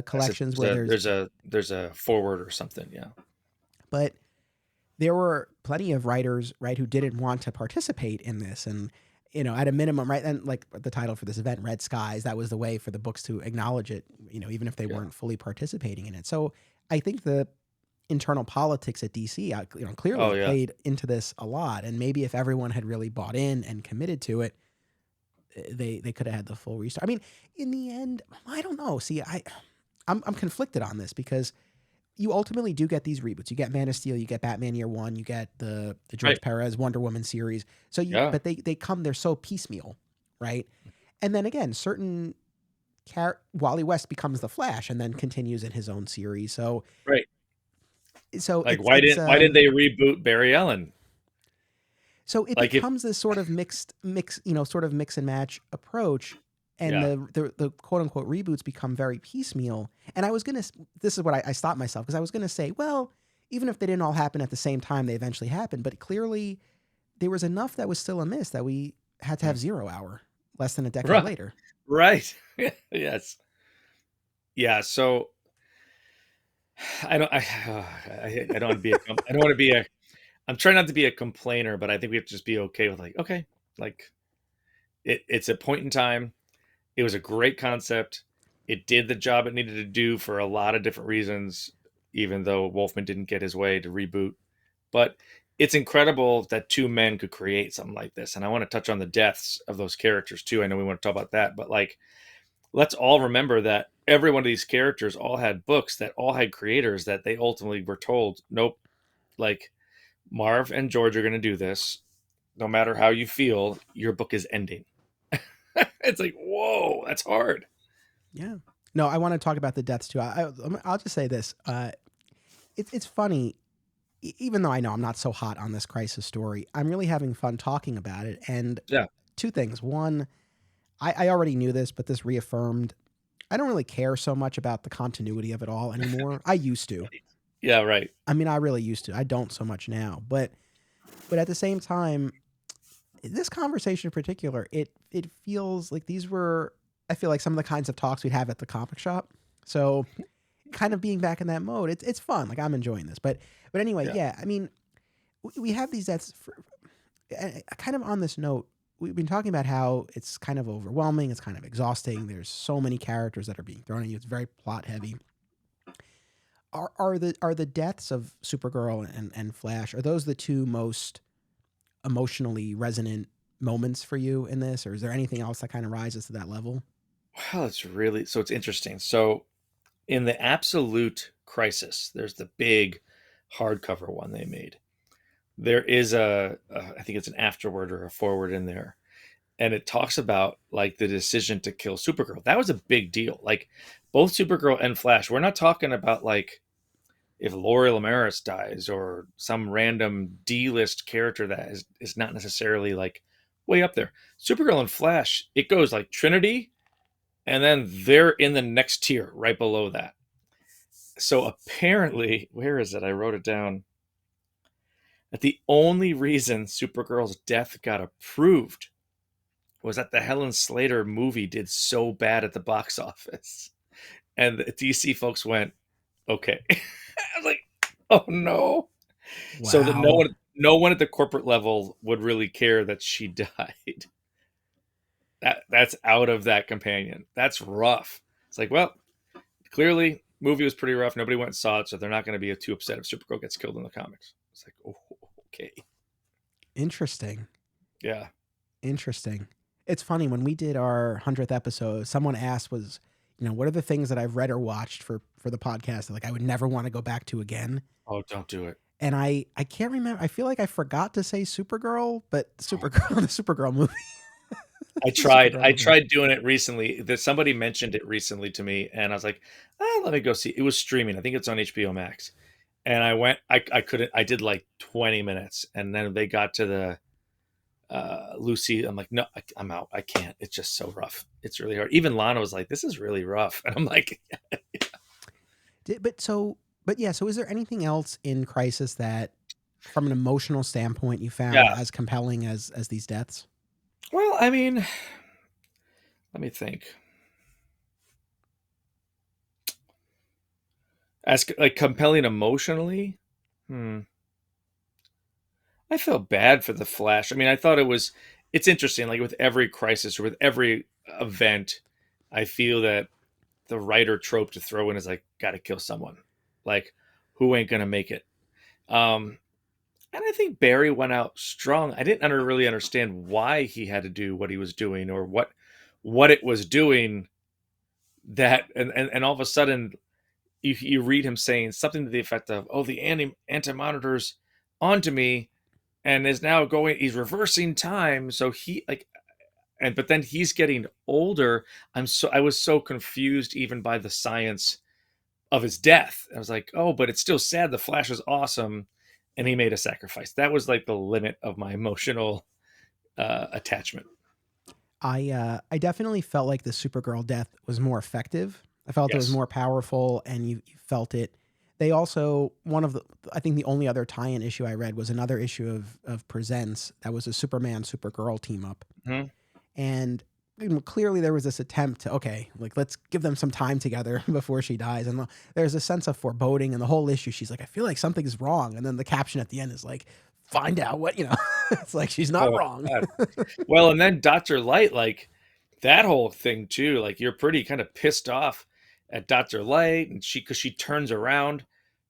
collections where There's a forward or something, yeah. but there were plenty of writers, right, who didn't want to participate in this. And, at a minimum, right, and like the title for this event, Red Skies, that was the way for the books to acknowledge it, even if they Yeah. weren't fully participating in it. So I think the internal politics at DC, clearly Oh yeah. played into this a lot. And maybe if everyone had really bought in and committed to it, they could have had the full restart. I mean, in the end, I don't know. See, I'm conflicted on this because you ultimately do get these reboots. You get Man of Steel, you get Batman Year One, you get the George Right. Perez Wonder Woman series. So Yeah. but they come, they're so piecemeal, right? And then again, certain Wally West becomes the Flash and then continues in his own series. So Right. Like it's why did they reboot Barry Allen? so it Like if becomes this sort of sort of mix and match approach. And yeah. the quote unquote reboots become very piecemeal. And this is what I stopped myself because I was gonna say, well, even if they didn't all happen at the same time, they eventually happened. But clearly, there was enough that was still amiss that we had to have 0 Hour less than a decade Right. later. Right. Yes. Yeah, so I don't want to be I don't want to be a I'm trying not to be a complainer, but I think we have to just be okay with like, okay, like it's a point in time. It was a great concept. It did the job it needed to do for a lot of different reasons, even though Wolfman didn't get his way to reboot. But it's incredible that two men could create something like this. And I want to touch on the deaths of those characters too. I know we want to talk about that, but like let's all remember that every one of these characters all had books that all had creators that they ultimately were told, nope, like Marv and George are going to do this. No matter how you feel, your book is ending. It's like, whoa, that's hard. Yeah. No, I want to talk about the deaths too. I'll just say this. It's funny, even though I know I'm not so hot on this crisis story, I'm really having fun talking about it. And Yeah. two things. One, I already knew this, but this reaffirmed I don't really care so much about the continuity of it all anymore. I used to. Yeah, right. I mean, I really used to. I don't so much now. But at the same time, this conversation in particular, it feels like these were I feel like some of the kinds of talks we'd have at the comic shop. So kind of being back in that mode, it's fun. Like I'm enjoying this. But anyway, Yeah. yeah. I mean, we have these that's kind of on this note. We've been talking about how it's kind of overwhelming. It's kind of exhausting. There's so many characters that are being thrown at you. It's very plot heavy. Are the deaths of Supergirl and Flash, are those the two most emotionally resonant moments for you in this, or is there anything else that kind of rises to that level? Well, it's interesting. So in the Absolute Crisis, there's the big hardcover one they made. There is I think it's an afterword or a forward in there, and it talks about like the decision to kill Supergirl. That was a big deal. Like both Supergirl and Flash. We're not talking about like if Lori Lamaris dies or some random D-list character that is not necessarily like way up there. Supergirl and Flash, it goes like Trinity, and then they're in the next tier right below that. So apparently, where is it? I wrote it down. That the only reason Supergirl's death got approved was that the Helen Slater movie did so bad at the box office. And the DC folks went, okay. I was like, oh no. So that Wow. no one at the corporate level would really care that she died. That's out of that companion. That's rough. It's like, well, clearly movie was pretty rough. Nobody went and saw it, so they're not going to be too upset if Supergirl gets killed in the comics. It's like, oh, okay. Interesting. Yeah. Interesting. It's funny when we did our 100th episode, someone asked what are the things that I've read or watched for the podcast that like I would never want to go back to again? Oh, don't do it. And I can't remember. I feel like I forgot to say Supergirl, but Supergirl the Supergirl movie. I The tried. Supergirl I movie. tried doing it recently. That somebody mentioned it recently to me, and I was like, let me go see. It was streaming. I think it's on HBO Max. And I went. I couldn't. I did like 20 minutes, and then they got to the Lucy. I'm like, no, I'm out. I can't. It's just so rough. It's really hard. Even Lana was like, this is really rough, and I'm like, But yeah, so is there anything else in Crisis that from an emotional standpoint you found yeah. as compelling as these deaths? Well, I mean, let me think. As like compelling emotionally. Hmm. I felt bad for the Flash. I mean, I thought it's interesting. Like with every crisis or with every event, I feel that the writer trope to throw in is like, got to kill someone. Like, who ain't gonna make it? And I think Barry went out strong. I didn't really understand why he had to do what he was doing or what it was doing. That and all of a sudden, you read him saying something to the effect of, "Oh, the anti monitors onto me." And is now going, he's reversing time, so he like, but then he's getting older. I was so confused even by the science of his death. I was like, oh, but it's still sad. The Flash is awesome, and he made a sacrifice. That was like the limit of my emotional attachment. I definitely felt like the Supergirl death was more effective. I felt it was Yes. more powerful, and you felt it. They also I think the only other tie-in issue I read was another issue of Presents that was a Superman Supergirl team up, Mhm. and clearly there was this attempt to okay, like let's give them some time together before she dies, and there's a sense of foreboding in the whole issue. She's like, I feel like something's wrong, and then the caption at the end is like, find out what it's like she's not Oh wrong. God. Well, and then Dr. Light, like that whole thing too. Like you're pretty kind of pissed off at Dr. Light, and because she turns around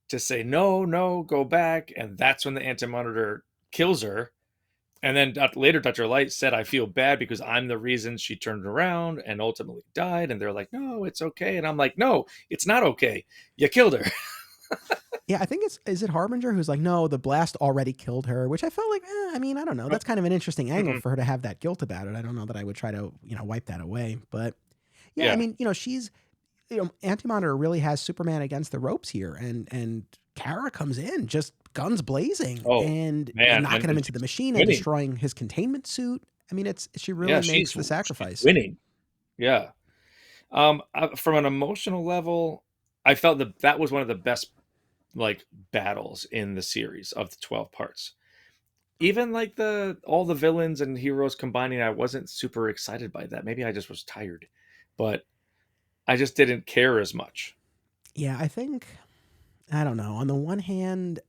to say no, no, go back, and that's when the Anti Monitor kills her. And then later, Dr. Light said, I feel bad because I'm the reason she turned around and ultimately died. And they're like, no, it's okay. And I'm like, no, it's not okay. You killed her. Yeah, I think is it Harbinger who's like, no, the blast already killed her, which I felt like, I mean, I don't know. That's kind of an interesting angle Mm-mm. for her to have that guilt about it. I don't know that I would try to, wipe that away. But yeah, I Yeah. mean, she's, Anti-Monitor really has Superman against the ropes here. And Kara comes in just guns blazing Oh, and man. knocking him And into the she's machine and winning. destroying his containment suit. I mean, she Yeah. really makes the She's sacrifice. winning. Yeah. From an emotional level, I felt that that was one of the best like battles in the series of the 12 parts. Even like the all the villains and heroes combining, I wasn't super excited by that. Maybe I just was tired, but I just didn't care as much. Yeah, I think, I don't know. On the one hand,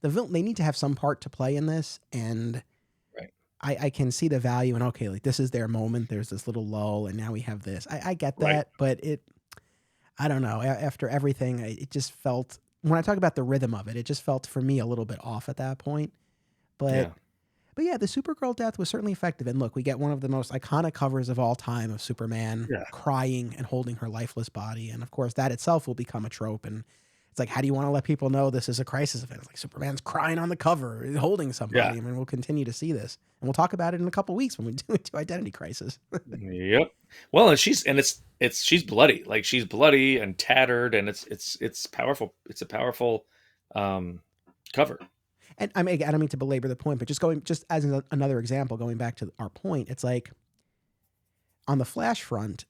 they need to have some part to play in this, and Right. I can see the value in, okay, like this is their moment. There's this little lull, and now we have this. I get Right. that, but I don't know. After everything, it just felt, when I talk about the rhythm of it, it just felt for me a little bit off at that point. But Yeah. but yeah, the Supergirl death was certainly effective. And look, we get one of the most iconic covers of all time of Superman Yeah. crying and holding her lifeless body. And of course, that itself will become a trope. And it's like, how do you want to let people know this is a crisis event? It's like Superman's crying on the cover, holding Yeah. somebody. I mean, we'll continue to see this. And we'll talk about it in a couple weeks when we do Identity Crisis. Yep. Well, and she's bloody. Like she's bloody and tattered, and it's powerful. It's a powerful um cover. And I don't mean to belabor the point, but just as another example, going back to our point, it's like on the Flash front,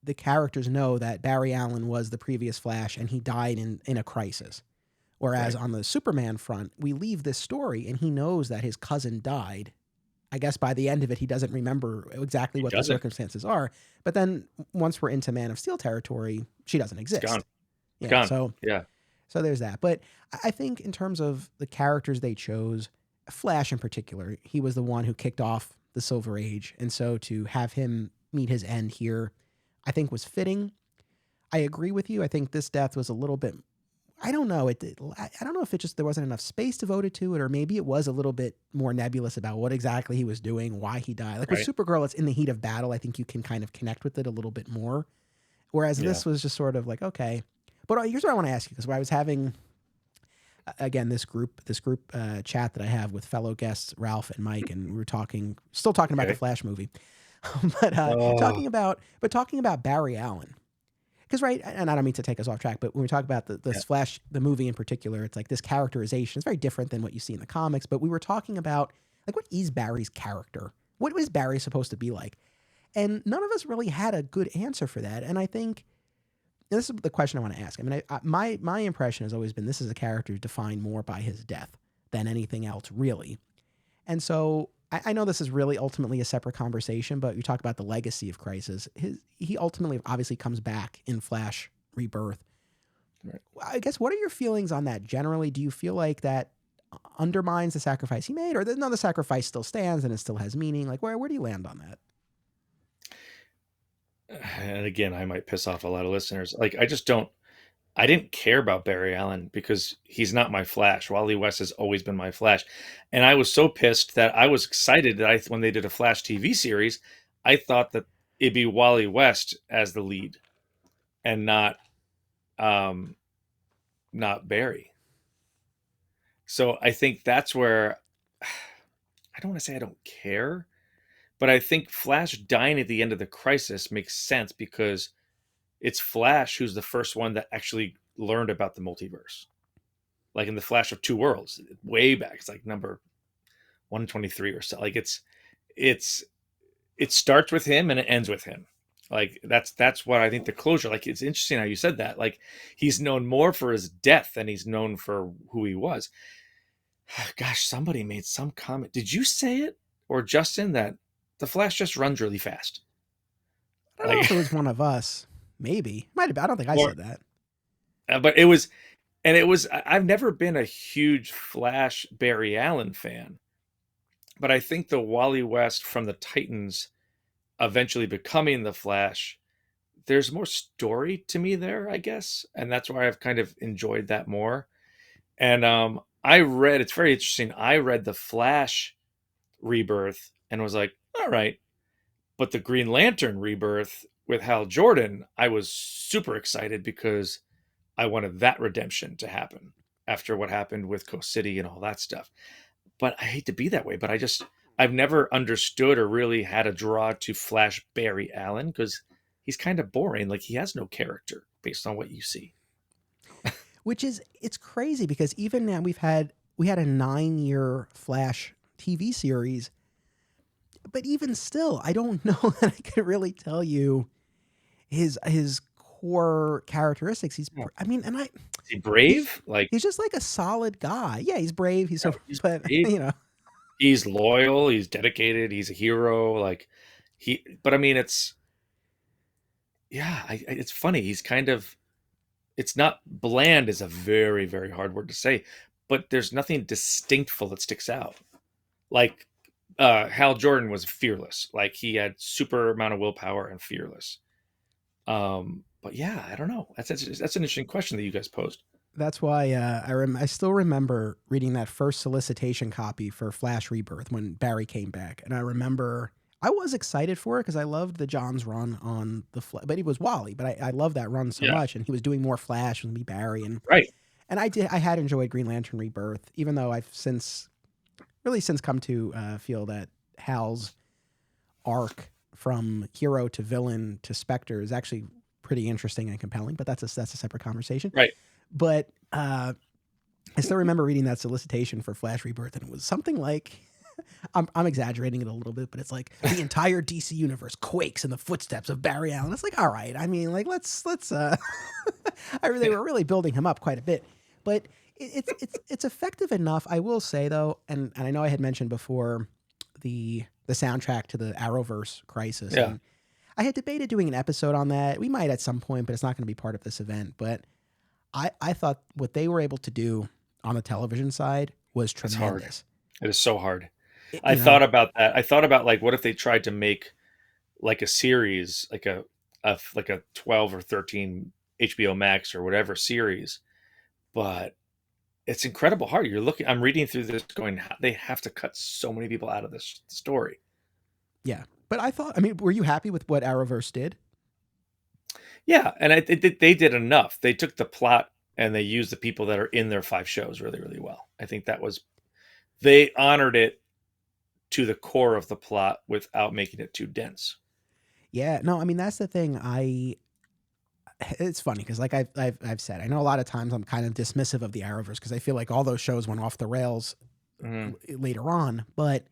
the characters know that Barry Allen was the previous Flash and he died in a crisis. Whereas Right. on the Superman front, we leave this story and he knows that his cousin died. I guess by the end of it, he doesn't remember exactly He what the doesn't. circumstances are. But then once we're into Man of Steel territory, she doesn't It's gone. exist. It's Yeah. gone. So Yeah. there's that. But I think in terms of the characters they chose, Flash in particular, he was the one who kicked off the Silver Age. And so to have him meet his end here, I think was fitting. I agree with you. I think this death was a little bit, I don't know. I don't know if it just, there wasn't enough space devoted to it, or maybe it was a little bit more nebulous about what exactly he was doing, why he died. Like with Right. Supergirl, it's in the heat of battle. I think you can kind of connect with it a little bit more. Whereas Yeah. this was just sort of like, okay. But here's what I want to ask you, because I was having, again, this group chat that I have with fellow guests Ralph and Mike, and we were still talking about the Okay. Flash movie, but Oh, talking about Barry Allen. Because right, and I don't mean to take us off track, but when we talk about yeah. this Flash, the movie in particular, it's like this characterization is very different than what you see in the comics. But we were talking about, like, what is Barry's character? What is Barry supposed to be like? And none of us really had a good answer for that. And I think, and this is the question I want to ask. I mean, my impression has always been this is a character defined more by his death than anything else, really. And so I know this is really ultimately a separate conversation, but you talk about the legacy of Crisis. He ultimately obviously comes back in Flash Rebirth. Right. I guess, what are your feelings on that generally? Do you feel like that undermines the sacrifice he made, or that no, the sacrifice still stands and it still has meaning? Like, where do you land on that? And again, I might piss off a lot of listeners. Like I just don't I didn't care about Barry Allen because he's not my Flash. Wally West has always been my Flash. And I was so pissed that I was excited that when they did a Flash TV series, I thought that it'd be Wally West as the lead and um not Barry. So I think that's where I don't want to say I don't care, but I think Flash dying at the end of the crisis makes sense because it's Flash who's the first one that actually learned about the multiverse. Like in the Flash of Two Worlds, way back. It's like number 123 or so. Like it's it starts with him and it ends with him. Like that's what I think the closure. Like it's interesting how you said that. Like he's known more for his death than he's known for who he was. Gosh, somebody made some comment. Did you say it or Justin that the Flash just runs really fast? I don't know Like if it was one of us. Maybe might have been. I don't think I or said that. but it was and it was I've never been a huge Flash Barry Allen fan, but I think the Wally West from the Titans eventually becoming the Flash, there's more story to me there, I guess, and that's why I've kind of enjoyed that more. And I read, it's very interesting. I read the Flash Rebirth and was like, all right. But the Green Lantern Rebirth with Hal Jordan, I was super excited because I wanted that redemption to happen after what happened with Coast City and all that stuff. But I hate to be that way, but I've never understood or really had a draw to Flash Barry Allen because he's kind of boring. Like he has no character based on what you see. Which is, it's crazy because even now we had a 9-year Flash TV series, but even still, I don't know that I could really tell you his core characteristics. Yeah. I mean, and Is he he's brave? Like, he's just like a solid guy. Yeah, he's brave. He's yeah, so, he's but brave. you know, He's loyal. He's dedicated. He's a hero. Like but I mean, yeah, it's funny. He's kind of, it's not bland is a very, very hard word to say, but there's nothing distinctful that sticks out. Like Hal Jordan was fearless. Like he had super amount of willpower and fearless. But yeah, I don't know. That's an interesting question that you guys posed. that's why I still remember reading that first solicitation copy for Flash Rebirth when Barry came back, and I remember I was excited for it because I loved the John's run on but he was Wally, but I loved that run so Yeah, much, and he was doing more Flash with me Barry, right. and I had enjoyed Green Lantern Rebirth, even though I've since come to feel that Hal's arc from hero to villain to Spectre is actually pretty interesting and compelling, but that's a separate conversation. Right. But I still remember reading that solicitation for Flash Rebirth, and it was something like, I'm exaggerating it a little bit, but it's like the entire DC universe quakes in the footsteps of Barry Allen. It's like, all right, I mean, like let's they were really building him up quite a bit, but it's effective enough, I will say though, and I know I had mentioned before the soundtrack to the Arrowverse Crisis. Yeah. And I had debated doing an episode on that. We might at some point, but it's not going to be part of this event. But I thought what they were able to do on the television side was It's hard. tremendous. It is so hard. I You know, thought about that. I thought about like, what if they tried to make like a series, like like a 12 or 13 HBO Max or whatever series, but it's incredible hard. I'm reading through this going, they have to cut so many people out of this story. yeah. But I mean, were you happy with what Arrowverse did? Yeah, and they did enough. They took the plot and they used the people that are in their 5 shows really, really well. I think they honored it to the core of the plot without making it too dense. Yeah. No, I mean, that's the thing. It's funny because like I've said, I know a lot of times I'm kind of dismissive of the Arrowverse because I feel like all those shows went off the rails Mhm. later on, but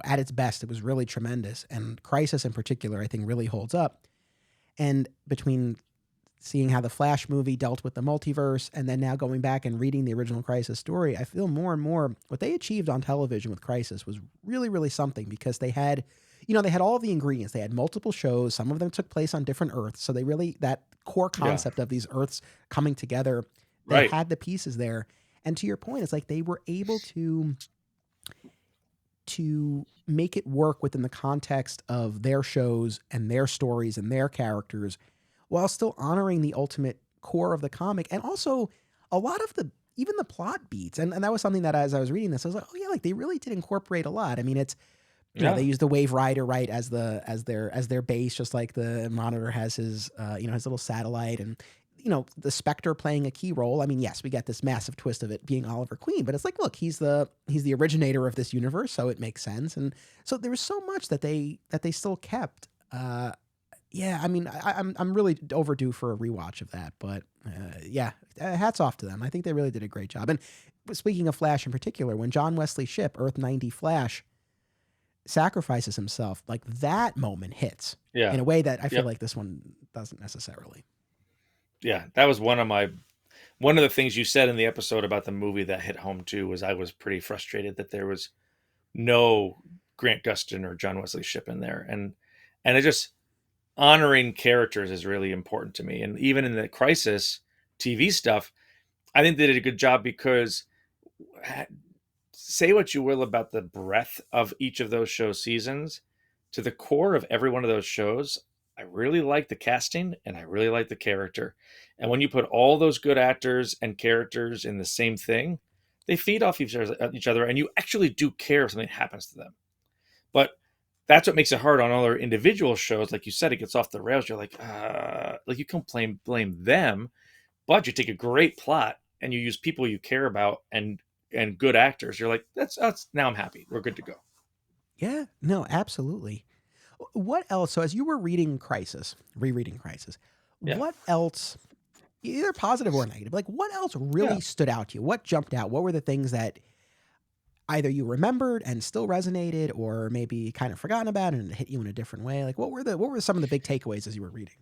at its best, it was really tremendous. And Crisis in particular, I think really holds up. And between seeing how the Flash movie dealt with the multiverse and then now going back and reading the original Crisis story, I feel more and more what they achieved on television with Crisis was really, really something because they had, they had all of the ingredients. They had multiple shows. Some of them took place on different Earths. So they really, that core Yeah, concept of these Earths coming together, they right. had the pieces there. And to your point, it's like they were able to make it work within the context of their shows and their stories and their characters while still honoring the ultimate core of the comic and also a lot of even the plot beats. And that was something that as I was reading this, I was like, oh yeah, like they really did incorporate a lot. I mean, it's, they Yeah, use the Wave Rider, right, as their base, just like the Monitor has his his little satellite, and the Spectre playing a key role. I mean, yes, we get this massive twist of it being Oliver Queen, but it's like, look, he's the originator of this universe, so it makes sense. And so there was so much that they still kept. Yeah, I mean, I'm really overdue for a rewatch of that, but yeah, hats off to them. I think they really did a great job. And speaking of Flash in particular, when John Wesley Shipp, Earth 90 Flash, sacrifices himself, like that moment hits yeah, in a way that I feel yep, like this one doesn't necessarily. yeah. That was one of the things you said in the episode about the movie that hit home too. Was I was pretty frustrated that there was no Grant Gustin or John Wesley Shipp in there, and it just honoring characters is really important to me. And even in the Crisis TV stuff, I think they did a good job because say what you will about the breadth of each of those show seasons, to the core of every one of those shows, I really like the casting and I really like the character. And when you put all those good actors and characters in the same thing, they feed off each other, and you actually do care if something happens to them. But that's what makes it hard on other individual shows. Like you said, it gets off the rails. You're like you can blame them, but you take a great plot and you use people you care about and good actors. You're like, that's now I'm happy. We're good to go. Yeah, no, absolutely. What else? So as you were rereading Crisis, Yeah. what else, either positive or negative, like what else Yeah. really stood out to you? What jumped out? What were the things that either you remembered and still resonated, or maybe kind of forgotten about and it hit you in a different way? Like what were some of the big takeaways as you were reading?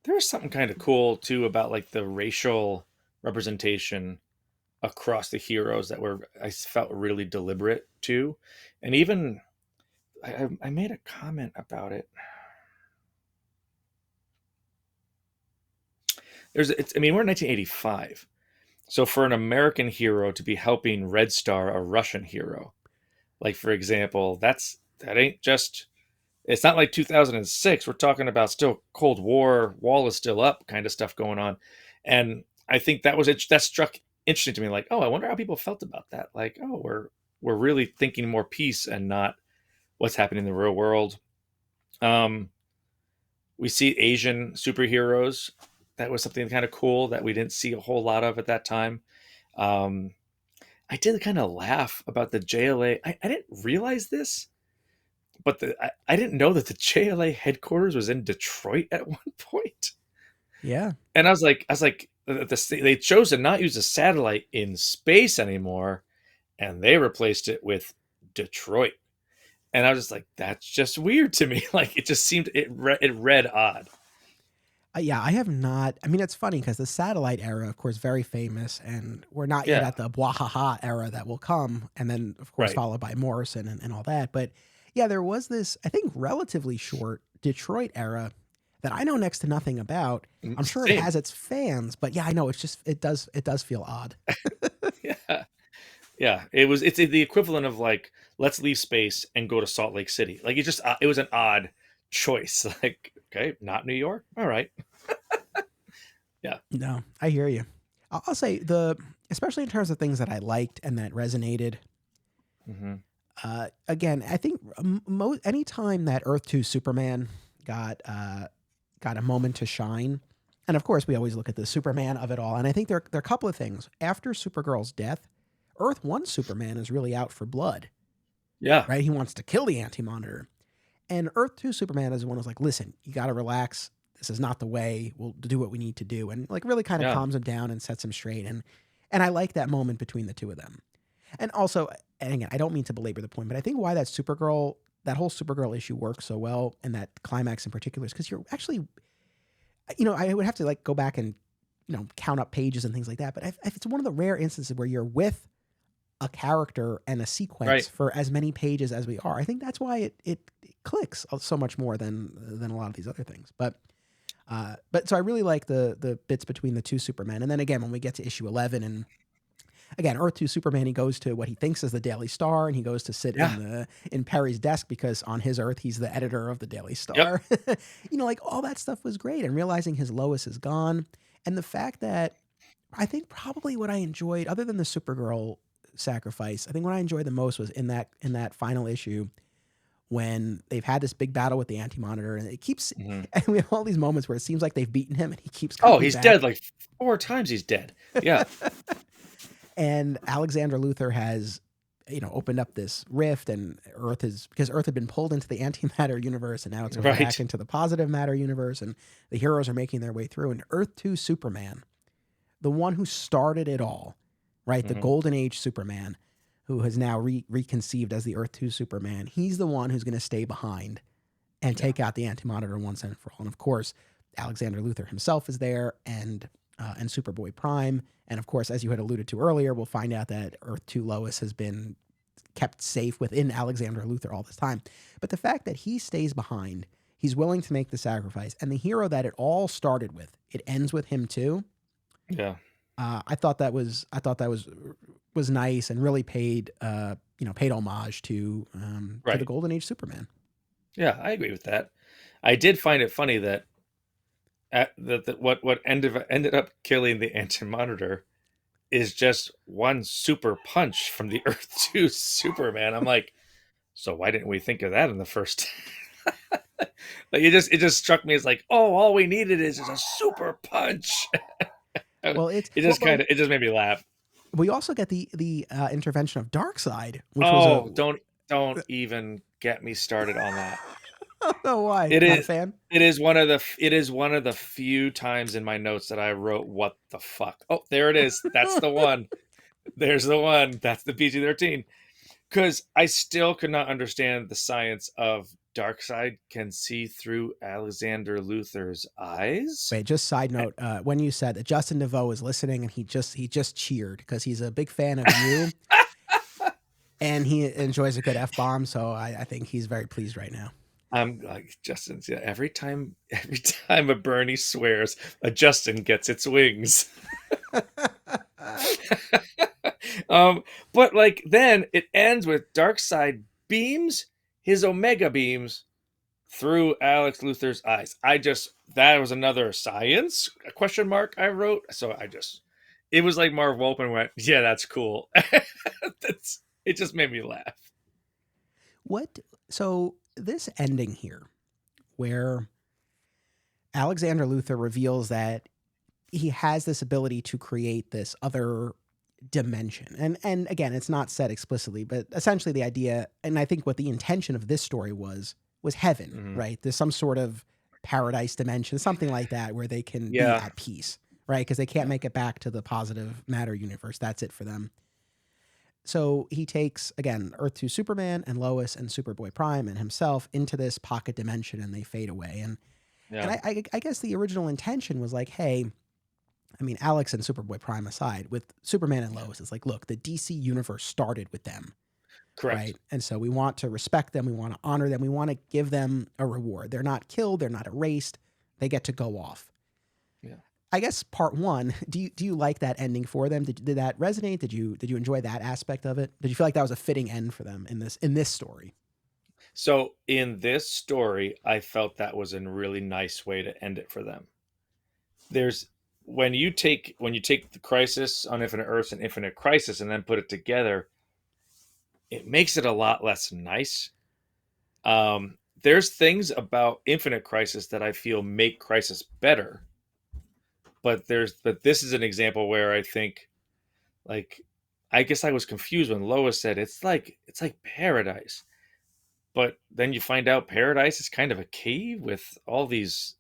There was something kind of cool too about like the racial representation across the heroes that were I felt really deliberate too. And even I made a comment about it. I mean, we're in 1985. So for an American hero to be helping Red Star, a Russian hero, like for example, that ain't just it's not like 2006. We're talking about still Cold War, wall is still up kind of stuff going on. And I think that struck interesting to me. Like, oh, I wonder how people felt about that. Like, oh, we're really thinking more peace and not what's happening in the real world. Um, we see Asian superheroes. That was something kind of cool that we didn't see a whole lot of at that time. Um, I did kind of laugh about the JLA. I didn't realize this, but I didn't know that the JLA headquarters was in Detroit at one point. Yeah. And they chose to not use a satellite in space anymore, and they replaced it with Detroit. And I was just like, that's just weird to me. Like it just seemed it read odd. Yeah, I have not. I mean, it's funny because the satellite era, of course, very famous, and we're not yet Yeah, at the Bwahaha era that will come, and then, of course, right. followed by Morrison and all that. But yeah, there was this, I think, relatively short Detroit era that I know next to nothing about. I'm sure it Same. has its fans, but yeah, I know it does feel odd. Yeah, yeah. It's the equivalent of like let's leave space and go to Salt Lake City. Like it was an odd choice. Like okay, not New York. All right. Yeah. No, I hear you. I'll say especially in terms of things that I liked and that resonated. Hmm. Again, I think anytime that Earth 2 Superman got a moment to shine, and of course we always look at the Superman of it all, and I think there are a couple of things. After Supergirl's death, Earth 1 Superman is really out for blood, Yeah. right? He wants to kill the Anti-Monitor. And Earth 2 Superman is the one who's like, listen, you got to relax. This is not the way. We'll do what we need to do. And like really kind of Yeah. calms him down and sets him straight. And I like that moment between the two of them. And also, and again, I don't mean to belabor the point, but I think why that whole Supergirl issue works so well, and that climax in particular, is because you're actually, I would have to like go back and, count up pages and things like that. But if it's one of the rare instances where you're with a character and a sequence Right. for as many pages as we are, I think that's why it clicks so much more than a lot of these other things. But so I really like the bits between the two Supermen. And then again, when we get to issue 11, and again, Earth 2 Superman, he goes to what he thinks is the Daily Star, and he goes to sit Yeah. in Perry's desk because on his Earth he's the editor of the Daily Yep. Star. Like all that stuff was great, and realizing his Lois is gone, and the fact that I think probably what I enjoyed, other than the Supergirl sacrifice, I think what I enjoyed the most was in that final issue when they've had this big battle with the Anti-Monitor, and it keeps Hmm. and we have all these moments where it seems like they've beaten him and he keeps Oh, coming he's back. dead like 4 times. He's dead. Yeah. And Alexander Luthor has, opened up this rift, and because Earth had been pulled into the antimatter universe, and now it's going back Right. into the positive matter universe, and the heroes are making their way through. And Earth 2 Superman, the one who started it all, right? The Hmm. Golden Age Superman, who has now reconceived as the Earth 2 Superman, he's the one who's going to stay behind and Yeah. take out the Anti-Monitor once and for all. And of course, Alexander Luthor himself is there, and Superboy Prime. And of course, as you had alluded to earlier, we'll find out that Earth 2 Lois has been kept safe within Alexander Luthor all this time. But the fact that he stays behind, he's willing to make the sacrifice, and the hero that it all started with, it ends with him too. Yeah. I thought that was nice and really paid homage to the Right. Golden Age Superman. Yeah, I agree with that. I did find it funny that what ended up killing the Anti-Monitor is just one super punch from the Earth 2 Superman. I'm like, so why didn't we think of that in the first? Like it just struck me as like, oh, all we needed is a super punch. Well, it's It well, just but kind of it just made me laugh. we also get the intervention of Darkseid, which was a Oh, don't even get me started on that. I don't know why. It Not a is fan. it is one of the few times in my notes that I wrote what the fuck. Oh, there it is. That's the one. There's the one. That's the PG-13. Because I still could not understand the science of Darkseid can see through Alexander Luthor's eyes. Wait, just side note. When you said that Justin DeVoe is listening and he just cheered because he's a big fan of you and he enjoys a good F bomb. So I think he's very pleased right now. I'm like Justin's. Yeah, every time a Bernie swears, a Justin gets its wings. But like then it ends with Darkseid beams his Omega beams through Alex Luthor's eyes. That was another science a question mark I wrote. So it was like Marv Wolfman went, yeah, that's cool. It just made me laugh. What? So this ending here, where Alexander Luthor reveals that he has this ability to create this other dimension. And again, it's not said explicitly, but essentially the idea, and I think what the intention of this story was heaven, Mhm. right? There's some sort of paradise dimension, something like that, where they can be Yeah, at peace, right? Because they can't yeah, make it back to the positive matter universe. That's it for them. So he takes again Earth 2 Superman and Lois and Superboy Prime and himself into this pocket dimension, and they fade away. And yeah. I guess the original intention was like, hey, I mean, Alex and Superboy Prime aside, with Superman and Lois, it's like, look, the DC universe started with them, Correct. right? And so we want to respect them, we want to honor them, we want to give them a reward. They're not killed, they're not erased, they get to go off. Yeah. I guess part one, do you like that ending for them? Did that resonate? Did you enjoy that aspect of it? Did you feel like that was a fitting end for them in this story? So in this story, I felt that was a really nice way to end it for them. There's when you take the Crisis on Infinite Earths and Infinite Crisis and then put it together, it makes it a lot less nice. There's things about Infinite Crisis that I feel make Crisis better, but this is an example where I think like I guess I was confused when Lois said it's like paradise, but then you find out paradise is kind of a cave with all these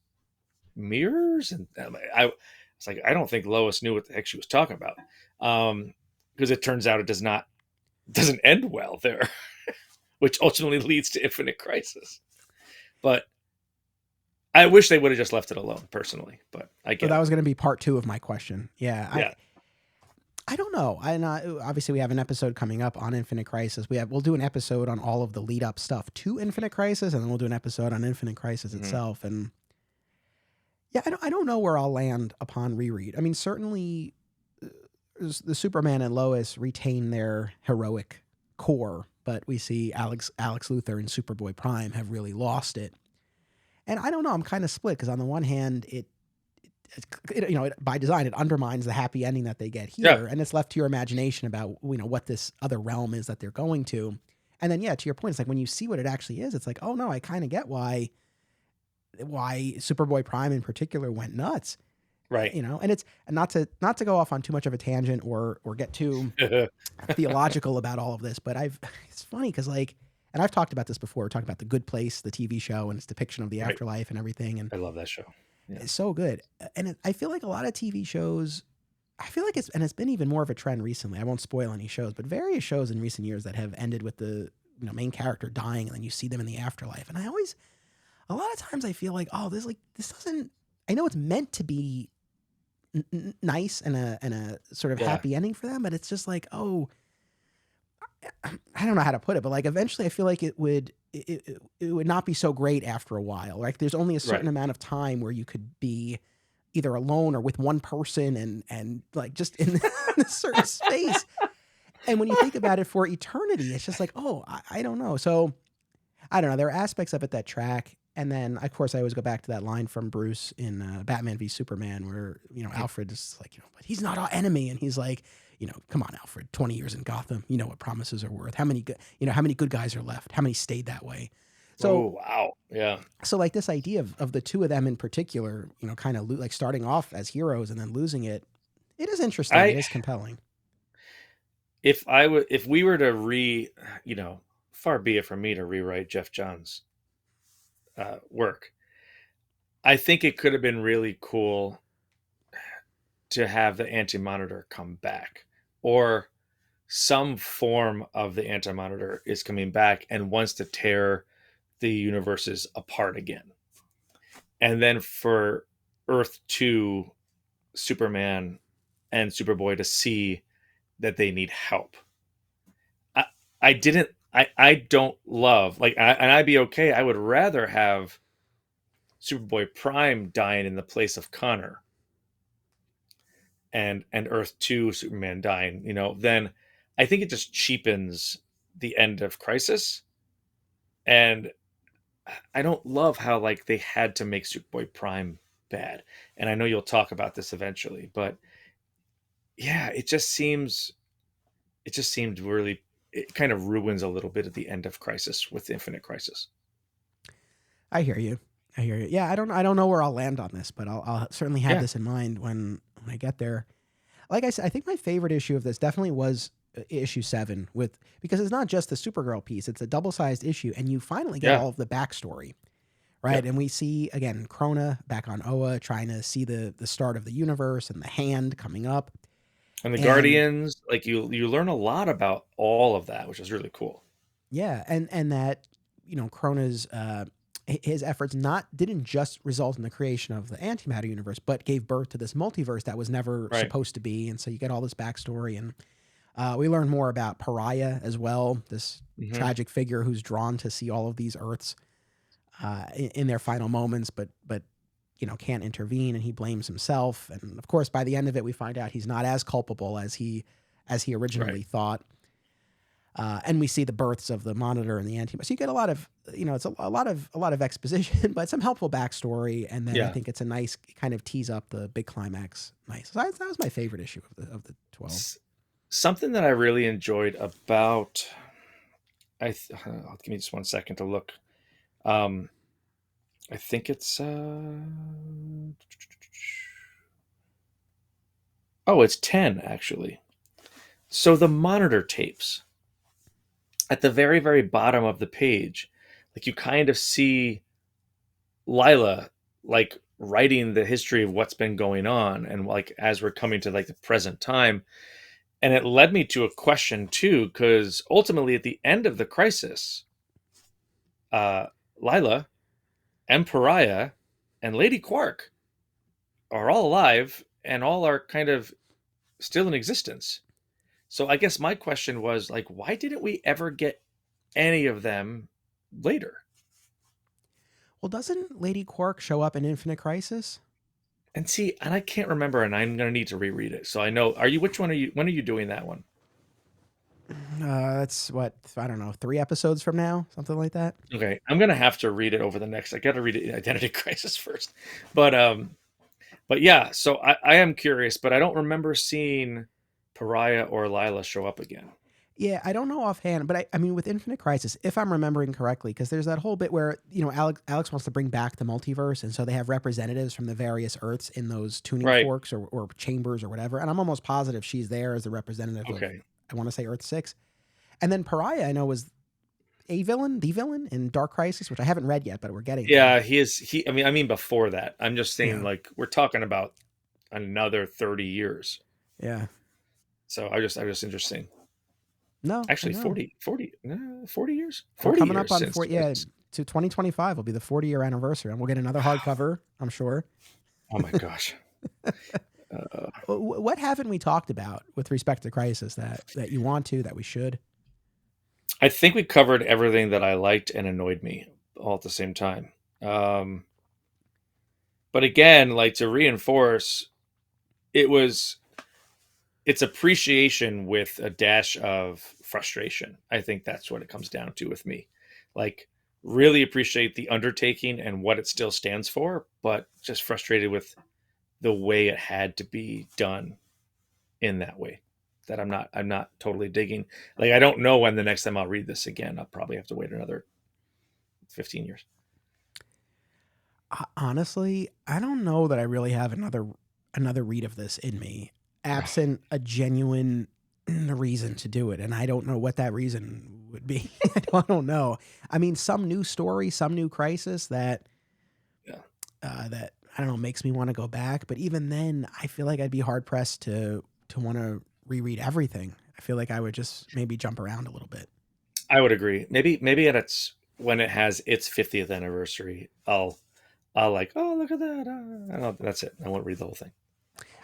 mirrors, and I was like, I don't think Lois knew what the heck she was talking about, because it turns out it doesn't end well there, which ultimately leads to Infinite Crisis. But I wish they would have just left it alone, personally. But I So get that it. was going to be part two of my question. Yeah, Yeah, I don't know. Obviously we have an episode coming up on Infinite Crisis. We'll do an episode on all of the lead up stuff to Infinite Crisis, and then we'll do an episode on Infinite Crisis hmm itself. And yeah, I don't know where I'll land upon reread. I mean, certainly the Superman and Lois retain their heroic core, but we see Alex Luthor and Superboy Prime have really lost it. And I don't know. I'm kind of split because on the one hand, by design, it undermines the happy ending that they get yeah, here, and it's left to your imagination about what this other realm is that they're going to. And then, yeah, to your point, it's like when you see what it actually is, it's like, oh no, I kind of get why Superboy Prime in particular went nuts. right. And it's not to go off on too much of a tangent or get too theological about all of this, but it's funny because and I've talked about this before. We talked about The Good Place, the TV show, and its depiction of the Right. afterlife and everything, and I love that show. Yeah. it's so good. And I feel like a lot of TV shows, I feel like it's been even more of a trend recently. I won't spoil any shows, but various shows in recent years that have ended with the main character dying, and then you see them in the afterlife. And a lot of times I feel like, oh, this doesn't. I know it's meant to be nice and a sort of Yeah. happy ending for them, but it's just like, oh, I don't know how to put it, but like eventually I feel like it would not be so great after a while. Like there's only a certain Right. amount of time where you could be either alone or with one person and like just in a certain space. And when you think about it for eternity, it's just like, oh, I don't know. So I don't know. There are aspects of it that track. And then, of course, I always go back to that line from Bruce in Batman v Superman, where Alfred is like, but he's not our enemy, and he's like, come on, Alfred, 20 years in Gotham, you know what promises are worth. How many good, how many good guys are left? How many stayed that way? Oh, So, wow. Yeah. so like this idea of the two of them in particular, kind of like starting off as heroes and then losing it. It is interesting. I It is compelling. if we were to far be it from me to rewrite Jeff Johns' work. I think it could have been really cool to have the Anti-Monitor come back, or some form of the Anti-Monitor is coming back and wants to tear the universes apart again. And then for Earth 2, Superman and Superboy to see that they need help. I don't love, and I'd be okay. I would rather have Superboy Prime dying in the place of Connor and Earth 2 Superman dying, then I think it just cheapens the end of Crisis. And I don't love how they had to make Superboy Prime bad. And I know you'll talk about this eventually, but yeah, it just seemed really, it kind of ruins a little bit at the end of Crisis with Infinite Crisis. I hear you. Yeah, I don't know where I'll land on this, but I'll certainly have Yeah. this in mind when I get there. Like I said, I think my favorite issue of this definitely was issue 7 because it's not just the Supergirl piece; it's a double-sized issue, and you finally get Yeah. all of the backstory, right? Yep. And we see again Krona back on Oa trying to see the start of the universe and the hand coming up, And the and Guardians, you learn a lot about all of that, which is really cool. yeah, and that Krona's his efforts didn't just result in the creation of the antimatter universe, but gave birth to this multiverse that was never Right. supposed to be. And so you get all this backstory, and we learn more about Pariah as well, this Hmm. tragic figure who's drawn to see all of these Earths in their final moments, but can't intervene, and he blames himself. And of course, by the end of it, we find out he's not as culpable as he Right. originally thought. And we see the births of the Monitor and the Anti. So you get a lot of, it's a lot of exposition, but some helpful backstory, and then I Yeah. think it's a nice kind of tease up the big climax. Nice. So that was my favorite issue of the 12. Something that I really enjoyed about give me just 1 second to look. Um, I think it's it's 10 actually. So the Monitor tapes at the very very bottom of the page, you kind of see Lila writing the history of what's been going on, and as we're coming to the present time. And it led me to a question too, because ultimately at the end of the Crisis, uh, Lila and Pariah and Lady Quark are all alive and all are kind of still in existence. So I guess my question was why didn't we ever get any of them later? Well, doesn't Lady Quark show up in Infinite Crisis? And see, and I can't remember, and I'm gonna need to reread it. So I know. Are you? Which one are you? When are you doing that one? That's what, I don't know, 3 episodes from now, something like that. Okay, I'm gonna have to read it over the next. I got to read it in Identity Crisis first, but yeah. So I am curious, but I don't remember seeing Pariah or Lila show up again. Yeah, I don't know offhand, but I mean, with Infinite Crisis, if I'm remembering correctly, because there's that whole bit where Alex wants to bring back the multiverse, and so they have representatives from the various Earths in those tuning Right. forks or chambers or whatever, and I'm almost positive she's there as the representative of, Okay. I want to say, Earth 6, and then Pariah I know was the villain in Dark Crisis, which I haven't read yet, but we're getting there. Yeah, he is. I mean, before that, I'm just saying, Yeah, we're talking about another 30 years. yeah, So I just interesting. no, I Actually, know 40 years, we're 40 coming up years on since 40, yeah, Crisis. to 2025 will be the 40-year anniversary, and we'll get another Wow. hardcover, I'm sure. Oh my gosh. Uh, What haven't we talked about with respect to Crisis that you want to, that we should? I think we covered everything that I liked and annoyed me all at the same time. Um, but again, to reinforce, it was it's appreciation with a dash of frustration. I think that's what it comes down to with me. Like really appreciate the undertaking and what it still stands for, but just frustrated with the way it had to be done in that way. That I'm not totally digging. Like, I don't know when the next time I'll read this again. I'll probably have to wait another 15 years. Honestly, I don't know that I really have another read of this in me, absent a genuine reason to do it, and I don't know what that reason would be. I don't know. I mean, some new story, some new crisis that Yeah. that I don't know makes me want to go back. But even then, I feel like I'd be hard pressed to want to reread everything. I feel like I would just maybe jump around a little bit. I would agree. Maybe at its when it has its 50th anniversary, I'll like, oh, look at that. That's it. I won't read the whole thing.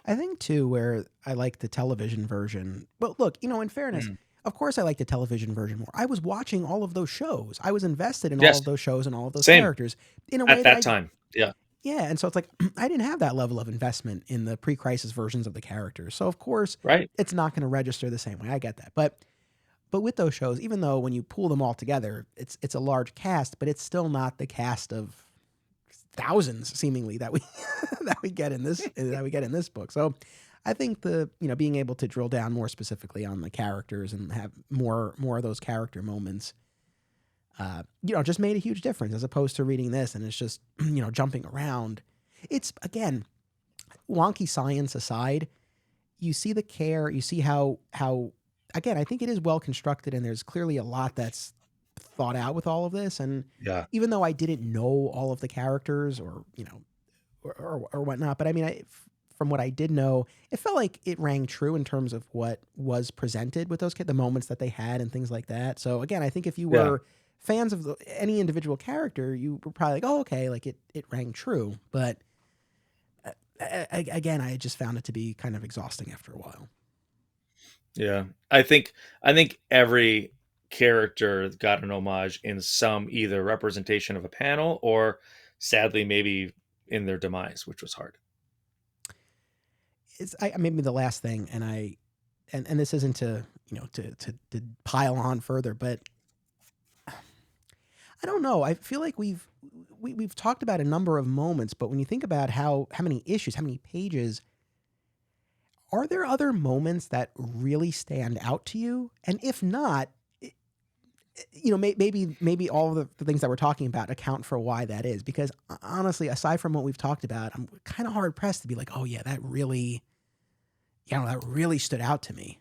I think too, where I like the television version. But look, in fairness, Mm. of course I like the television version more. I was watching all of those shows. I was invested in all Yes, of those shows and all of those same characters in a way at that that time. Yeah, yeah. And so it's like, I didn't have that level of investment in the pre-crisis versions of the characters. So of course right. it's not going to register the same way. I get that. But with those shows, even though when you pull them all together, it's a large cast, but it's still not the cast of thousands seemingly that we that we get in this book. So I think the being able to drill down more specifically on the characters and have more of those character moments, just made a huge difference as opposed to reading this and it's just jumping around. It's again wonky science aside, you see the care, you see how again I think it is well constructed and there's clearly a lot that's thought out with all of this. And Yeah, even though I didn't know all of the characters or or whatnot, but I mean, from what I did know, it felt like it rang true in terms of what was presented with those the moments that they had and things like that. So again, I think if you yeah. were fans of any individual character, you were probably like, oh, okay, like it rang true. But again, I just found it to be kind of exhausting after a while. Yeah, I think every character got an homage in some either representation of a panel or sadly maybe in their demise, which was hard. It's maybe the last thing, and and this isn't to to pile on further, but I don't know. I feel like we've talked about a number of moments, but when you think about how many issues, how many pages, are there other moments that really stand out to you? And if not, maybe all of the things that we're talking about account for why that is. Because honestly, aside from what we've talked about, I'm kind of hard pressed to be like, oh yeah, that really, that really stood out to me.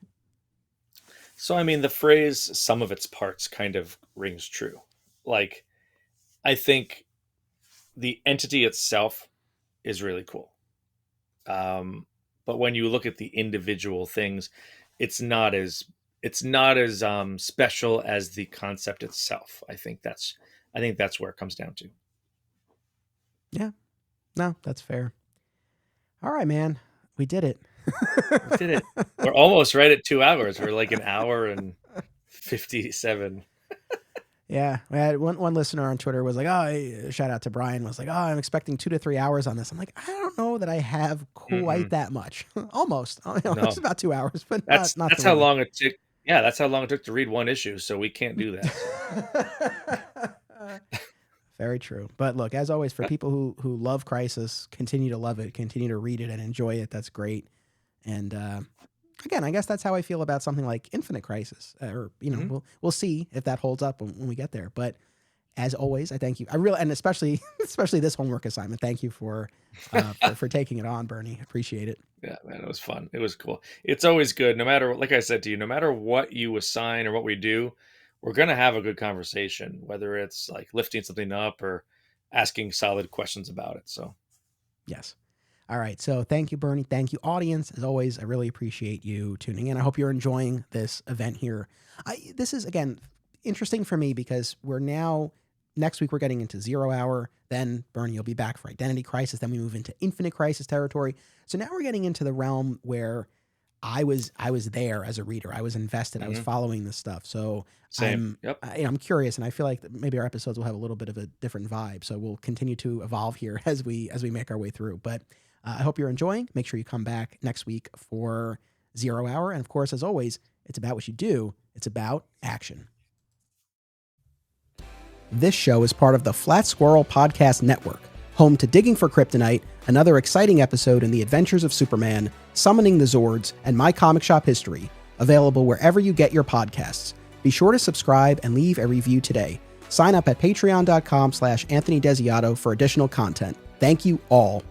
So I mean the phrase "some of its parts" kind of rings true. Like, I think the entity itself is really cool. Um, but when you look at the individual things, it's not as special as the concept itself. I think that's where it comes down to. Yeah, no, that's fair. All right, man, we did it. We did it. We're almost right at 2 hours. We're like an hour and 57. Yeah, we had one listener on Twitter was like, "Oh, shout out to Brian." Was like, "Oh, I'm expecting 2 to 3 hours on this." I'm like, I don't know that I have quite Mm-mm. that much. Almost, it's No, about 2 hours, but that's not that's how three. long it took. Yeah, that's how long it took to read one issue. So we can't do that. So Very true. But look, as always, for people who love Crisis, continue to love it, continue to read it and enjoy it. That's great. And again, I guess that's how I feel about something like Infinite Crisis. Or mhm. we'll see if that holds up when we get there. But as always, I thank you. I really, and especially this homework assignment. Thank you for taking it on, Bernie. Appreciate it. Yeah, man, it was fun. It was cool. It's always good, no matter, like I said to you, no matter what you assign or what we do, we're gonna have a good conversation, whether it's like lifting something up or asking solid questions about it. So Yes. All right. So thank you, Bernie. Thank you, audience. As always, I really appreciate you tuning in. I hope you're enjoying this event here. This is, again, interesting for me because next week, we're getting into 0 Hour. Then, Bernie, you'll be back for Identity Crisis. Then we move into Infinite Crisis territory. So now we're getting into the realm where I was there as a reader. I was invested. I was mhm, following this stuff. So same. Yep. I'm curious, and I feel like that maybe our episodes will have a little bit of a different vibe. So we'll continue to evolve here as we make our way through. But I hope you're enjoying. Make sure you come back next week for 0 Hour, and of course, as always, it's about what you do. It's about action. This show is part of the Flat Squirrel Podcast Network, home to Digging for Kryptonite, another exciting episode in the adventures of Superman, Summoning the Zords, and My Comic Shop History, available wherever you get your podcasts. Be sure to subscribe and leave a review today. Sign up at patreon.com/Anthony Desiato for additional content. Thank you all.